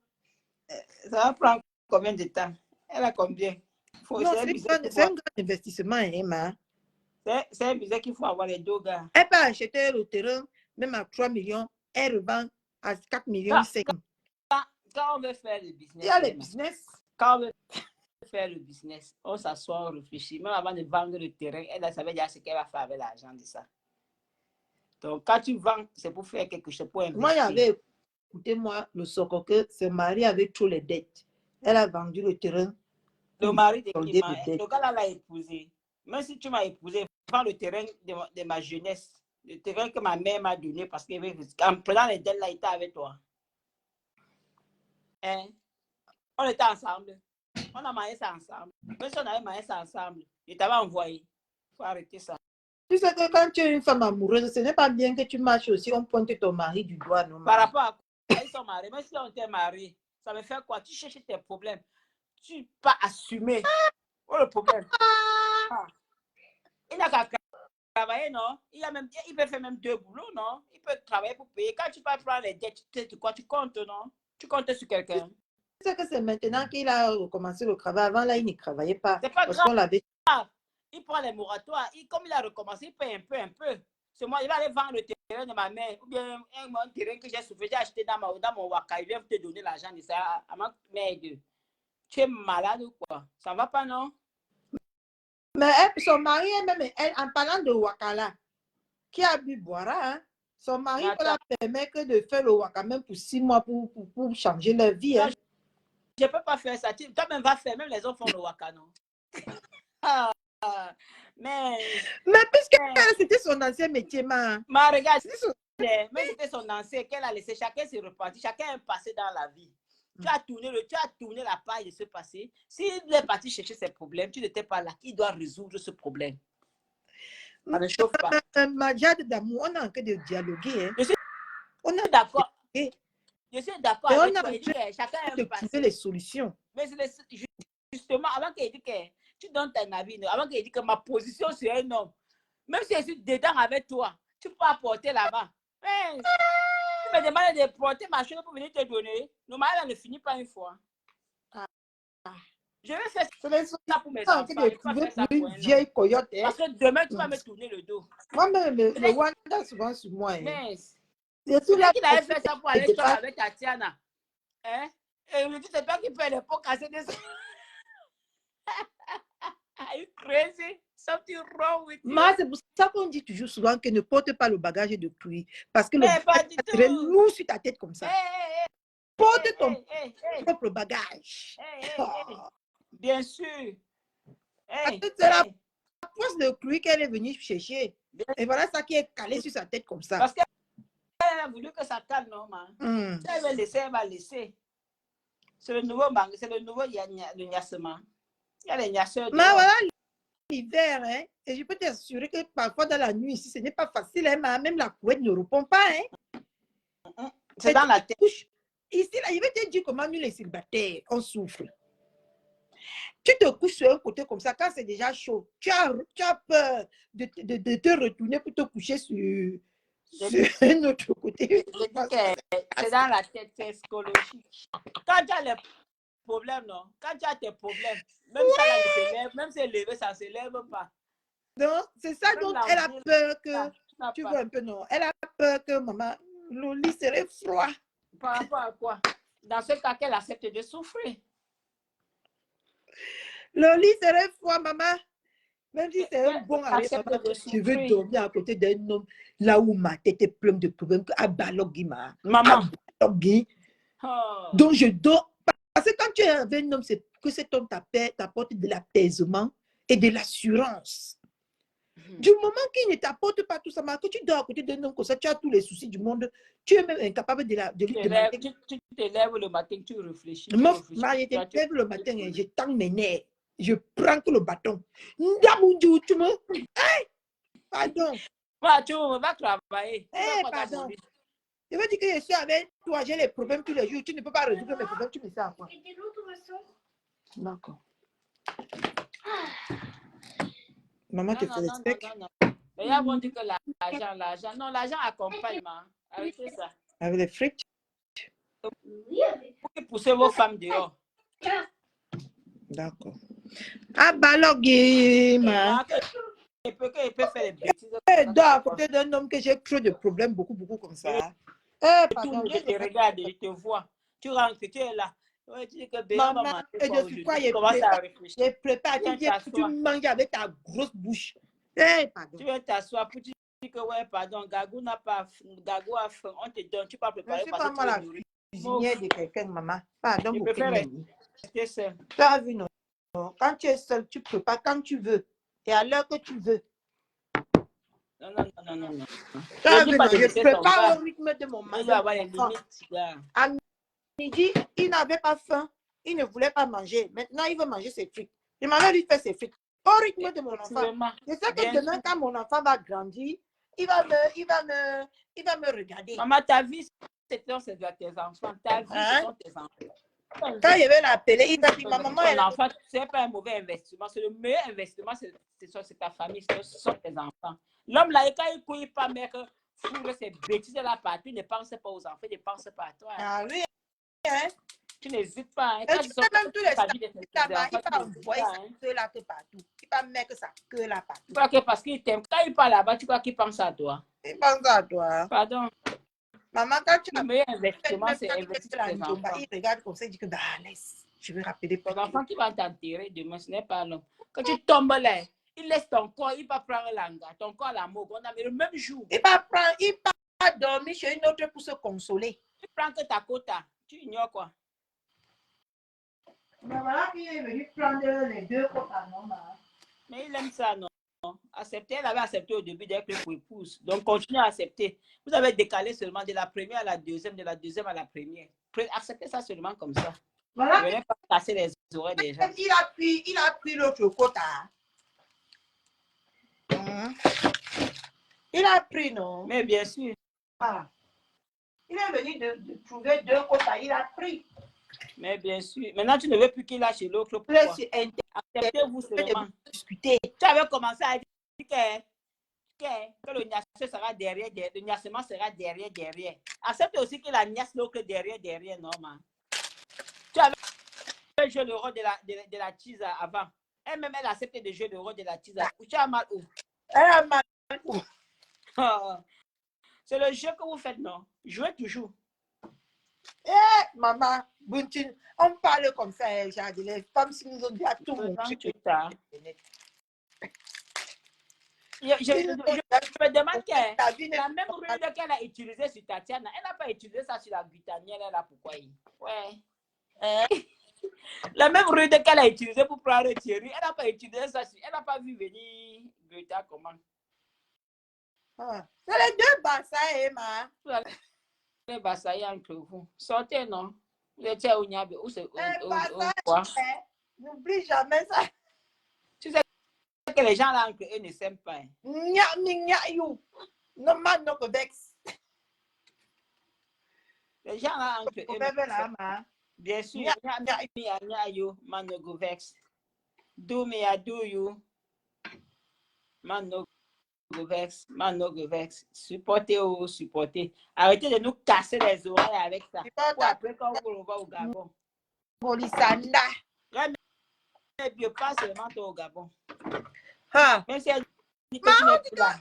Ça va prendre combien de temps? Elle a combien? C'est un grand investissement, Emma. C'est un business qu'il faut avoir les deux gars. Elle peut acheter le terrain, même à 3 millions, elle revend à 4 millions 5. Quand on veut faire le business, il y a les business. Quand on veut faire le business, on s'assoit, on réfléchit. Même avant de vendre le terrain, elle savait déjà ce qu'elle va faire avec l'argent de ça. Donc, quand tu vends, c'est pour faire quelque chose, pour investir. Moi, j'avais écouté, le Soko, que ce mari avait trop les dettes. Elle a vendu le terrain. Le mari de qui le gars là l'a épousé. Même si tu m'as épousé, prends le terrain de ma jeunesse, le terrain que ma mère m'a donné parce qu'en prenant les dettes là, il était avec toi. Hein? On était ensemble. On a marié ça ensemble. Même si on avait marié ça ensemble, il t'avait envoyé. Il faut arrêter ça. Tu sais que quand tu es une femme amoureuse, ce n'est pas bien que tu marches aussi, on pointe ton mari du doigt. Non, par rapport à quoi ils sont mariés, même si on était mariés, ça veut faire quoi? Tu cherches tes problèmes. Tu ne peux pas assumer. Oh, le problème. Il n'a qu'à travailler, non? Il peut faire même 2 boulots, non? Il peut travailler pour payer. Quand tu vas prendre les dettes, tu comptes, non? Tu comptes sur quelqu'un. Tu sais que c'est maintenant qu'il a recommencé le travail. Avant, là, il ne travaillait pas. C'est pas parce grave. qu'on l'avait. Il prend les moratoires. Comme il a recommencé, il paye un peu. C'est moi, il va aller vendre le terrain de ma mère. Ou bien un terrain que j'ai souffert, j'ai acheté dans mon waka. Il vient te donner l'argent de ça à ma mère. Tu es malade ou quoi? Ça ne va pas, non? Mais son mari, même elle, en parlant de Wakala, qui a bu boira, hein, Son mari Mais peut la permettre que de faire le waka même pour 6 mois pour changer leur vie. Non, Hein. je ne peux pas faire ça. Toi-même, va faire. Même les autres font le waka, non? Ah, mais puisque c'était son ancien métier, regarde, c'était son- mais c'était son ancien qu'elle a laissé. Chacun s'est reparti. Chacun est passé dans la vie. Tu as tourné la page de ce passé. S'il est parti chercher ses problèmes, tu n'étais pas là. Qui doit résoudre ce problème? Ça ne chauffe pas. Majad d'amour, on a encore de dialoguer. Hein. Je suis On a d'accord. Et Je suis d'accord on avec a toi. Il dit que chacun a de un passé. trouver les solutions. Mais justement, avant qu'il dise que tu donnes ton avis, non, avant qu'il dise que ma position sur un homme, même si je suis dedans avec toi, tu peux apporter là-bas. Mais tu me demandes de porter ma chose pour venir te donner. Normalement, elle ne finit pas une fois. Je vais faire ça pour mes enfants. Je vais pas faire ça pour un homme. Vieille coyote. Hein. Parce que demain, tu vas me tourner le dos. Moi-même, le Wanda souvent sur moi. Hein. Mais C'est là qu'il avait fait ça pour aller toi avec Tatiana. Hein? Et il dit, c'est toi qui fais les pots cassés des... Are you crazy? Something wrong with you? C'est pour ça qu'on dit toujours souvent que ne porte pas le bagage de pluie. Parce que le pas du bagage tout. lourd sur ta tête comme ça. Porte ton propre bagage. Bien sûr. C'est la force de pluie qu'elle est venue chercher. Et voilà ça qui est calé sur sa tête comme ça. Parce qu'elle a voulu que ça calme, non, man. Si elle veut laisser, elle va laisser. C'est le nouveau mangue, c'est le nouveau le gnassement. Il y a les gnasseurs. Mais voilà l'hiver, hein. Et je peux t'assurer que parfois dans la nuit ici, ce n'est pas facile, hein, même la couette ne répond pas, hein. C'est dans la tête. Ici, là, je vais te dire comment nous les célibataires, on souffre. Tu te couches sur un côté comme ça, quand c'est déjà chaud, tu as peur de te retourner pour te coucher sur un autre côté. C'est dans la tête, c'est psychologique. Quand tu as les problèmes, non? Quand tu as tes problèmes, même ça, là, ne se lève, même si elle lève, ça ne se lève pas. Donc, c'est ça, donc elle a peur que, tu vois un peu, non? Elle a peur que maman, Loli serait froid. Par rapport à quoi? Dans ce cas, qu'elle accepte de souffrir. Loli serait froid, maman. Même si c'est un bon arrêt, je veux dormir à côté d'un homme là où ma tête est pleine de problèmes. À Balogima. Maman. Donc je dors. Parce que quand tu es avec un homme, c'est que cet homme t'apporte de l'apaisement et de l'assurance. Du moment qu'il ne t'apporte pas tout ça, que tu dors à côté d'un homme comme ça, tu as tous les soucis du monde, tu es même incapable de lui demander. Tu te lèves le matin, tu réfléchis. Moi, je te lève le matin et je tends mes nerfs. Je prends que le bâton. Tu me... Hey! Pardon. Tu vas travailler. Pardon. Je veux dire que je suis avec toi, j'ai les problèmes tous les jours. Tu ne peux pas résoudre mes problèmes, tu me sens à quoi? Et de l'autre façon? D'accord. Maman te fait respect. Mais ils vont dire que l'argent. Non, l'argent accompagne, avec ça. Avec les frites. Oui, avec. Pour pousser vos femmes dehors. D'accord. Ah, balogui, ma. Il peut faire les bêtises. Je dors à côté d'un homme que j'ai trop de problèmes, beaucoup comme ça. Pardon, je te regarde, je te vois. Tu rentres, tu es là. Ouais, tu dis que maman, et depuis quoi il commence à réfléchir. Je prépare, tu manges avec ta grosse bouche. Pardon. Tu veux t'asseoir pour dire que ouais, pardon, Gagou n'a pas Gagou a faim, on te donne, tu peux préparer. Je suis pas moi la cuisinière de quelqu'un, maman. Pardon, je préfère rester seul. Tu as vu, non? Quand tu es seul, tu prépares quand tu veux et à l'heure que tu veux. Non. Je prépare au rythme de mon mari. À midi, il n'avait pas faim. Il ne voulait pas manger. Maintenant, il veut manger ses frites. Je m'avais lui faire ses frites. Au rythme de mon enfant. Je sais que demain, quand mon enfant va grandir, il va me regarder. Maman, ta vie, c'est tes enfants. Ta vie, ce sont tes enfants. Quand je vais l'appeler, il va dire, ma maman, elle enfant, ce n'est pas un mauvais investissement. C'est le meilleur investissement, c'est ta famille, ce sont tes enfants. L'homme là, quand il ne couille pas, mais que fourre ses bêtises de la partie, il ne pense pas aux enfants, il ne pense pas à toi. Ah oui, hein? Tu n'hésites pas. Et tu sais même tous les stars, il va envoyer sa queue là partout. Il va mettre sa queue là partout. Tu crois que parce qu'il t'aime, quand il parle là-bas, tu crois qu'il pense à toi? Il pense à toi. Pardon. Maman, quand tu le meilleur investissement, c'est investir tes enfants. Il regarde comme ça, il dit que bah, laisse, je vais rappeler. Ton enfant qui va t'enterrer demain, ce n'est pas l'homme. Quand tu tombes là, il laisse ton corps, il va prendre l'anga, ton corps la mort, on a mis le même jour. Il va dormi chez une autre pour se consoler. Tu prends que ta quota. Tu ignores quoi? Mais voilà qu'il est venu prendre les deux quotas, non, Mais il aime ça, non? Accepter, elle avait accepté au début d'être pour épouse. Donc, continuez à accepter. Vous avez décalé seulement de la première à la deuxième, de la deuxième à la première. Acceptez ça seulement comme ça. Voilà. Ne venez pas casser les oreilles des gens. Il a pris l'autre quota. Il a pris, non? Mais bien sûr. Ah. Il est venu de trouver deux quotas, il a pris. Mais bien sûr. Maintenant, tu ne veux plus qu'il lâche l'autre. Pourquoi? Acceptez-vous seulement. Discuter. Tu avais commencé à dire que le niasse sera derrière, le niassement sera derrière. Accepte aussi que la niasse l'autre derrière, normal. Tu avais joué le rôle de la teaser avant. Elle-même, elle accepte de jouer le rôle de la teaser. Tu as mal où? Elle a mal où? C'est le jeu que vous faites, non? Jouez toujours. Maman, Buntine, on parle comme ça, les femmes, si nous ont dit à tout le monde. Je me demande la même rude qu'elle a utilisée sur Tatiana, elle n'a pas utilisé ça sur la Gutanielle, là, pourquoi? Ouais. La même rude qu'elle a utilisée pour prendre Thierry, elle n'a pas utilisé ça sur, elle n'a pas vu venir Guta comment. C'est les deux bassailles, Emma. Les bassailles entre vous. Sortez, non? Vous étiez au Niabe, où c'est quoi? N'oublie jamais ça. Tu sais que les gens là entre eux ne s'aiment pas. Non, man, no vex. Les gens là entre eux. Bien sûr, man no go vex. Do me, I do you. Man no go vex, man no go vex. Supportez ou supportez. Arrêtez de nous casser les oreilles avec ça. Pour après quand on va au Gabon. Polisanda. Mais pas seulement au Gabon. Même si elle dit que attends.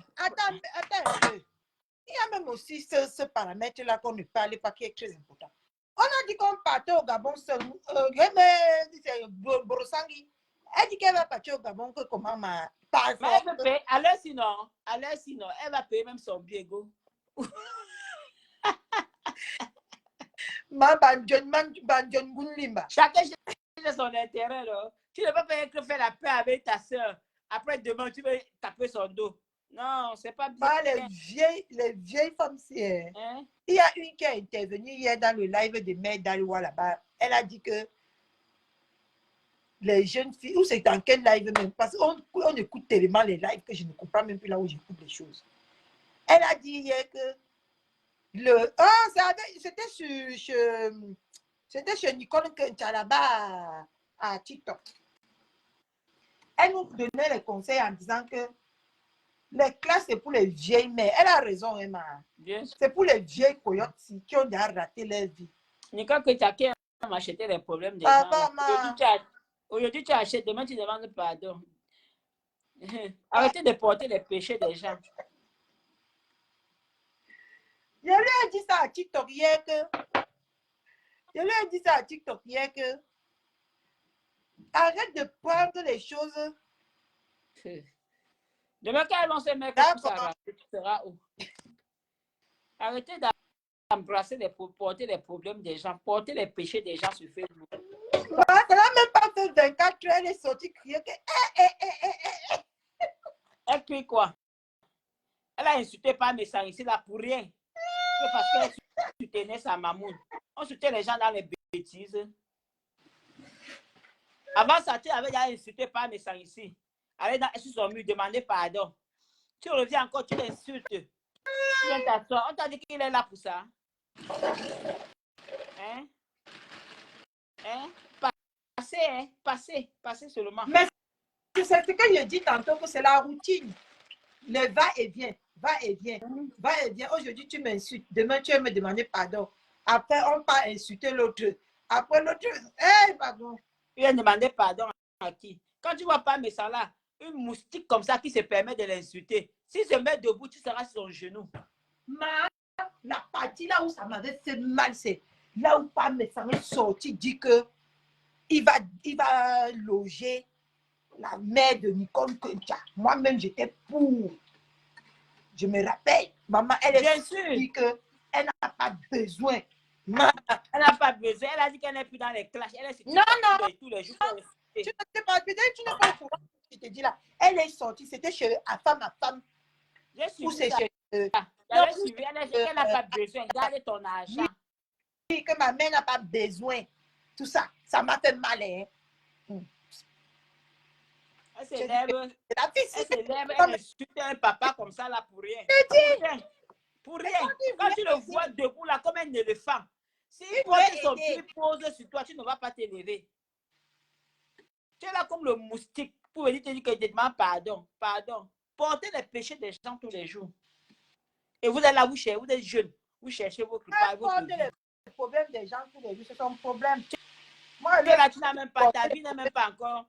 Il y a même aussi ce paramètre-là qu'on ne parle pas qui est très important. On a dit qu'on partait au Gabon seul. Borosangui. Elle dit qu'elle va partir au Gabon que comment ma passe. Mais elle veut payer. À l'heure sinon, elle va payer même son billet. Chacun a son intérêt. Là. Tu ne peux pas faire la paix avec ta soeur. Après, demain, tu veux taper son dos. Non, c'est pas bien. Les vieilles femmes, c'est. Hein? Il y a une qui a intervenu hier dans le live de Mère Daloua là-bas. Elle a dit que les jeunes filles, ou c'est dans quel live même, parce qu'on écoute tellement les lives que je ne comprends même plus là où j'écoute les choses. Elle a dit hier que c'était chez Nicole Kenchalaba à TikTok. Elle nous donnait les conseils en disant que les classes, c'est pour les vieilles mères. Elle a raison, Emma. C'est pour les vieilles coyotes qui ont déjà raté leur vie. Nicole Kenchalaba m'a acheté les problèmes des gens. Aujourd'hui, tu achètes, demain, tu demandes pardon. Arrêtez de porter les péchés des gens. Je lui ai dit ça à TikTok hier que arrête de prendre les choses. Demain, quand elles vont se mettre tu seras où? Arrêtez d'embrasser porter les problèmes des gens, porter les péchés des gens sur Facebook. Elle n'a même pas fait 24 heures, elle est sortie crier que Elle crie quoi? Elle a insulté par message ici là pour rien. Parce qu'elle soutenait sa mamoune. On soutient les gens dans les bêtises. Avant ça, tu avais déjà insulté par message ici. Allez sur son mur, demander pardon. Tu reviens encore, tu l'insultes. Tu viens t'asseoir. On t'a dit qu'il est là pour ça. Hein? Passez seulement. Mais c'est ce que je dis tantôt, que c'est la routine. Le va-et-vient. Aujourd'hui, tu m'insultes. Demain, tu vas me demander pardon. Après, on va insulter l'autre. Après, l'autre, pardon. Tu viens demander pardon à qui? Quand tu vois pas mes ça là, une moustique comme ça qui se permet de l'insulter. S'il se met debout, tu seras sur son genou. La partie là où ça m'avait fait mal, c'est là où pas mes ça m'est sorti, dit que il va loger la mère de Nicole Kencha. Moi-même, j'étais pour. Je me rappelle, maman, elle est bien sûr dit que Elle n'a pas besoin. Elle n'a pas besoin. Elle a dit qu'elle n'est plus dans les clashs. Elle est sur Non, TikTok non. tous les jours. Tu ne sais pas, peut-être tu n'es pas au courant. Je te dis là. Elle est sortie, c'était chez femme à femme. J'ai Ou suivi c'est ça. chez. J'avais suivi. Elle a dit qu'elle n'a pas besoin. Garde ton argent. Oui, que ma mère n'a pas besoin. Tout ça, ça m'a fait mal. Hein. Elle s'élève. La fille, si Elle c'est s'élève. comme Elle insulte un papa comme ça là pour rien. je dis, Pour rien. Pour rien. quand il Quand voulait tu le aider, vois debout là comme un éléphant, s'il il porte voulait son aider. pied pose sur toi, tu ne vas pas t'élever. Tu es là comme le moustique pour venir te dire que je te demande pardon. Pardon. Portez les péchés des gens tous les jours. Et vous êtes là, vous cherchez, vous êtes jeune. Vous cherchez votre Elle votre porte vie. les problèmes des gens tous les jours, c'est son problème. Moi, Tu es là, tu n'as même pas, ta vie n'est même pas encore.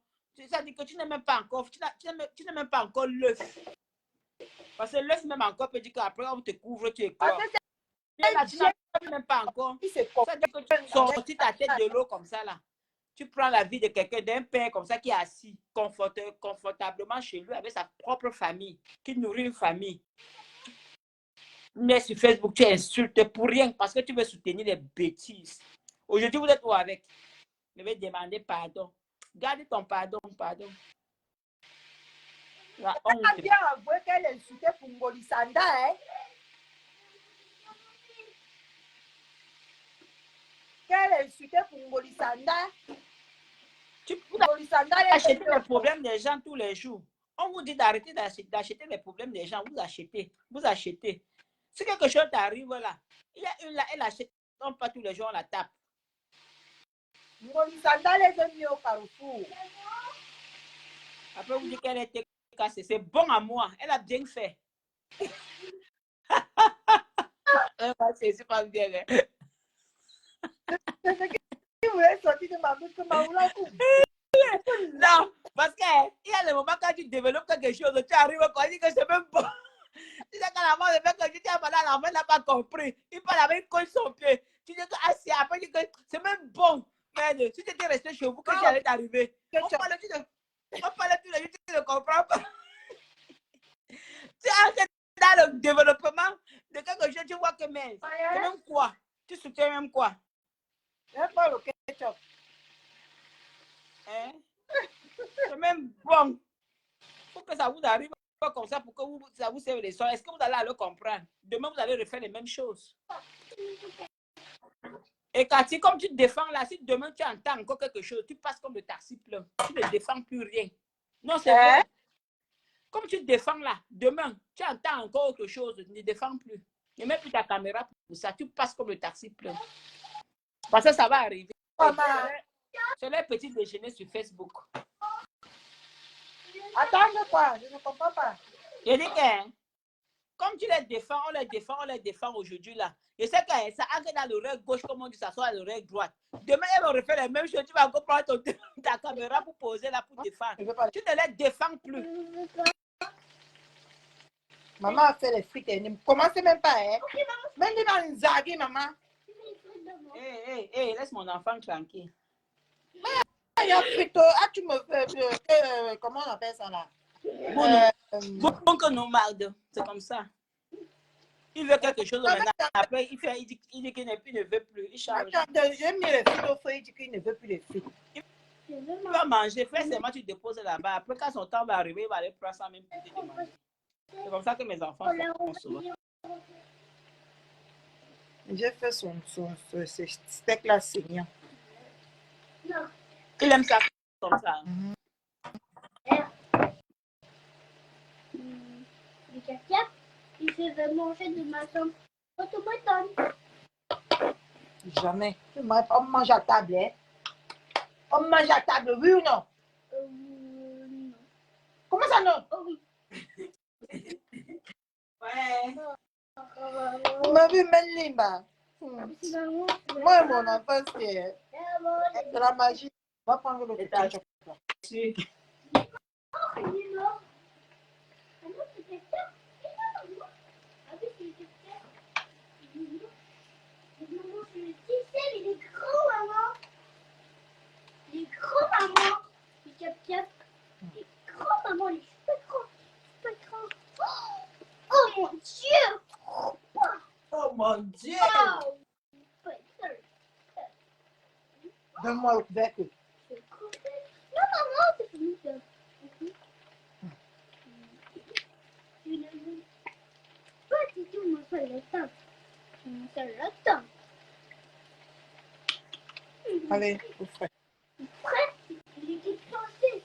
Ça dit que tu n'es même pas encore, tu n'es même pas encore l'œuf. Parce que l'œuf même encore peut dire qu'après on te couvre, tu éclores. parce que Tu es là, tu n'as même pas encore. c'est Ça dit que tu sortis ta tête de l'eau comme ça là. Tu prends la vie de quelqu'un, d'un père comme ça qui est assis confortablement chez lui avec sa propre famille, qui nourrit une famille. Mais sur Facebook, tu insultes pour rien parce que tu veux soutenir les bêtises. Aujourd'hui, vous êtes où avec? Je vais demander pardon. Garde ton pardon, pardon. La elle a honte. bien avoué qu'elle insultait Fungoli Sanda. Hein? Qu'elle insultait Fungoli Sanda. Tu peux Fungoli Sanda, elle acheter les problèmes des gens tous les jours. On vous dit d'arrêter d'acheter les problèmes des gens. Vous achetez. Vous achetez. Si quelque chose t'arrive là, il y a une là, elle achète. Non, pas tous les jours, on la tape. Fungoli Sanda les a mis au carrefour. Après, vous dites qu'elle était cassée. C'est bon à moi. Elle a bien fait. C'est pas bien. Tu voulais sortir de ma bouche comme Maoula coupe. Non, parce qu'il y a le moment quand tu développes quelque chose, tu arrives quand tu dis que c'est même bon. Tu sais qu'à la main, le mec que tu dis, la main n'a pas compris. Il parle avec son pied. Tu dis que c'est après que c'est même bon. Mais si tu étais resté chez vous, qu'est-ce qui allait t'arriver? On parle tous les jours, tu ne comprends pas. Tu es dans le développement de quelque chose, tu vois que mais c'est même quoi? Tu soutiens même quoi? J'aime pas le ketchup. Hein? C'est même bon. Il faut que ça vous arrive comme ça pour que ça vous serve les soins. Est-ce que vous allez le comprendre? Demain, vous allez refaire les mêmes choses. Et Cathy, comme tu te défends là, si demain tu entends encore quelque chose, tu passes comme le taxi plein. Tu ne défends plus rien. Non, c'est vrai. Comme tu te défends là, demain, tu entends encore autre chose, tu ne défends plus. Ne mets plus ta caméra pour ça, tu passes comme le taxi plein. Parce que ça va arriver. C'est le petit déjeuner sur Facebook. Attends quoi, je ne comprends pas. Je dis que, comme tu les défends, on les défend aujourd'hui là. Je sais que ça entre dans l'oreille gauche, comme on dit, ça soit à l'oreille droite. Demain, elles vont refaire les mêmes choses. Tu vas encore prendre ta caméra pour poser là pour défendre. Tu ne les défends plus. Maman a fait les frites. Elle ne commence même pas. Hein? Même dans une zagui, maman. Hé, laisse mon enfant tranquille. Il y a frites. Ah, tu me fais. Comment on appelle ça là? Bon que nous marde. C'est comme ça. Il veut quelque chose maintenant. Après, il dit qu'il ne veut plus. Il change. J'ai mis les frites au feu. Il dit qu'il ne veut plus les frites. Il va manger. Fais seulement, tu déposes là-bas. Après, quand son temps va arriver, il va aller prendre ça même pour te demander. C'est comme ça que mes enfants font souvent. J'ai fait ce steak là saignant. Il aime ça comme ça. Le caca, il fait manger de ma chambre automaton. Jamais. On mange à table. Hein? On mange à table, oui ou non? Non. Comment ça non? Oh oui. Ouais. On m'a vu Melimba. Moi et mon enfant, c'est de la magie. On va prendre le ketchup. Il est mort. Ah non, c'est quelqu'un. Ah oui, c'est quelqu'un. Maman, je le sais, il est gros, maman. Il est gros, maman. Il cap-cap. Il est gros, maman. Il est super gros. Super gros. Oh mon Dieu. Oh mon Dieu. Oh, Donne-moi le couvercle. non, maman, c'est fini. Pas du tout, moi, ça le temps. Ça le temps. Allez, au frais. Presque, il était français.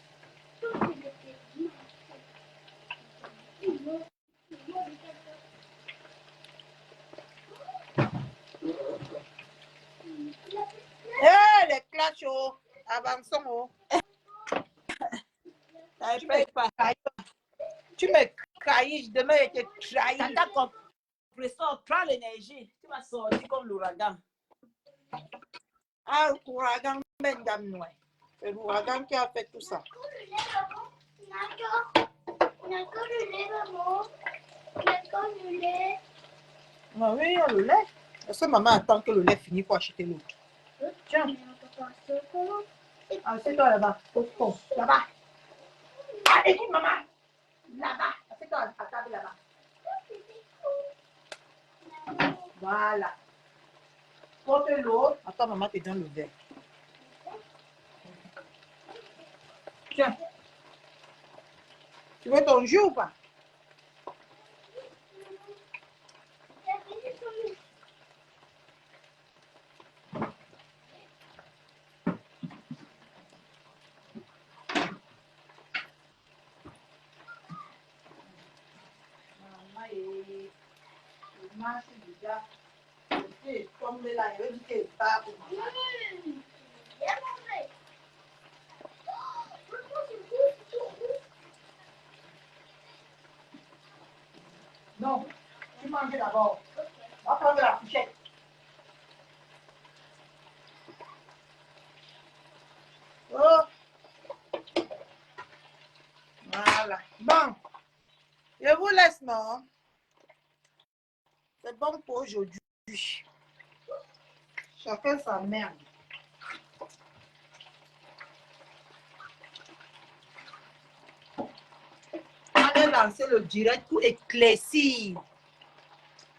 Tout ce que j'ai dit. Hé, les clashs, oh. Avançons, oh. Ça ne pas. Tu me trahis, demain je te trahis. Tata compresseur, prends l'énergie. Tu vas sortir comme l'ouragan. Ah, l'ouragan, ben d'amnoué. C'est l'ouragan qui a fait tout ça. On a encore le lait, maman. On a encore le lait. Ah oui, il y a le lait. Est-ce que maman attend que le lait finisse pour acheter l'autre? Tiens. Ah, c'est toi là-bas. Là-bas. Ah, écoute, maman. Là-bas. Assieds-toi à la table là-bas. Voilà. Porte l'eau. Attends, maman te donne le verre. Tiens. Tu veux ton jus ou pas? Maman est... Maman, c'est déjà... C'est tombé là. Il veut dire qu'elle part pour maman. Bien mangé. Franchement, c'est beau, c'est tout rouge. Non, tu manges d'abord. On va prendre la fourchette. Oh, voilà. Bon, je vous laisse, non? C'est bon pour aujourd'hui. Chacun sa merde. Moi, j'ai lancé le direct pour éclaircir.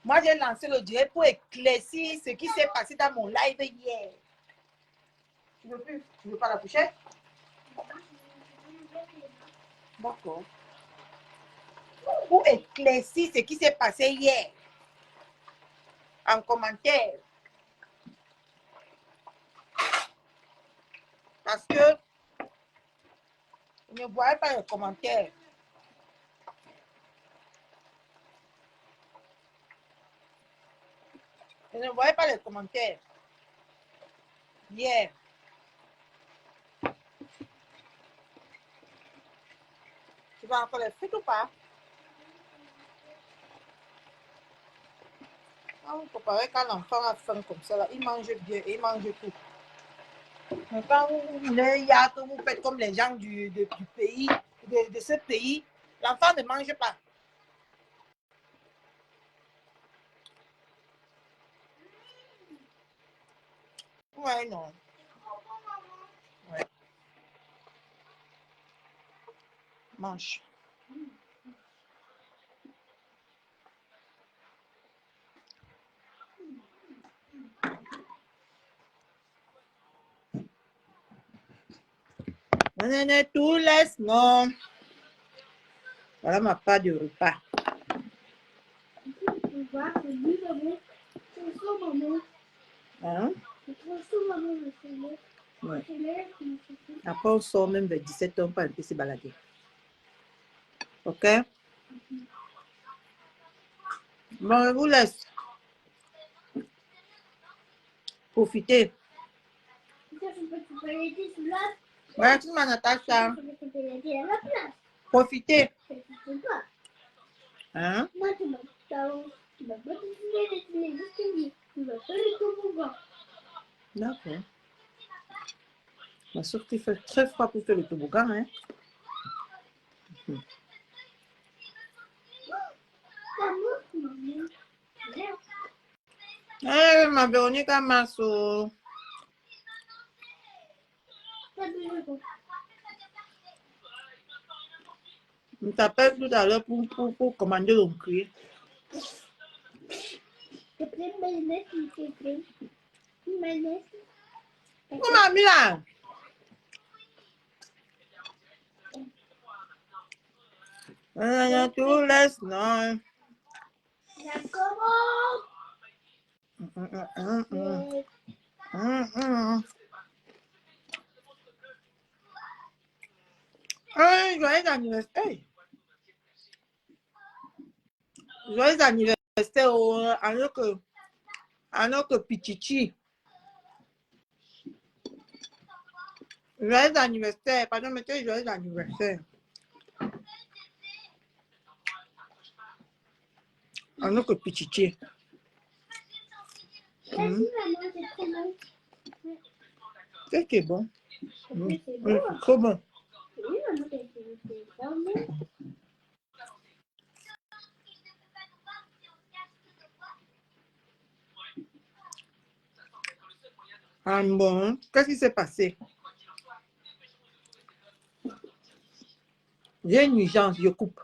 Moi, j'ai lancé le direct pour éclaircir ce qui s'est passé dans mon live hier. Tu veux plus? Tu veux pas la pochette? D'accord. Pour éclaircir ce qui s'est passé hier. En commentaire. Parce que je ne voyais pas les commentaires. Je ne voyais pas les commentaires. Hier. Tu vas encore les faire ou pas? Quand vous comparez quand l'enfant a faim comme ça, là, il mange bien et il mange tout. Mais quand vous voulez, vous faites comme les gens du pays, de ce pays, l'enfant ne mange pas. Ouais, non. Ouais. Mange. Non, tout laisse, non. Voilà ma part de repas. Tu vois, c'est lui, maman. C'est ça, maman. Hein? C'est ça, maman, le filet. Ouais. C'est l'air qui se fait. Après, on sort même vers 17 h, pas un peu se balader. Ok? Bon, je vous laisse. Profitez. Tu peux l'aider sous là. Merci, ma Natacha. Tu peux l'aider à la place. Profitez. Tu peux pas. Hein? Moi, tu m'as pas dessiné les escaliers. Tu m'as pas le toboggan. D'accord. Mais sauf qu'il fait très froid pour faire le toboggan, hein? Maman. Eh, ma Véronique Amasso. On t'appelle tout à l'heure pour commander le cuir. C'est plein de mayonnaise, c'est plein. Mayonnaise. Où m'a mis là? Tout laisse, non. D'accord. Joyeux anniversaire. Hey. Joyeux anniversaire à notre Pichichi. Joyeux anniversaire. Pardon, mettez joyeux anniversaire. À notre Pichichi. Merci, maman, c'est très bon. C'est bon. Oui, c'est Oui, bon. c'est trop bon. Oui, maman, c'est bon. Ah bon, qu'est-ce qui s'est passé? J'ai une urgence, je coupe.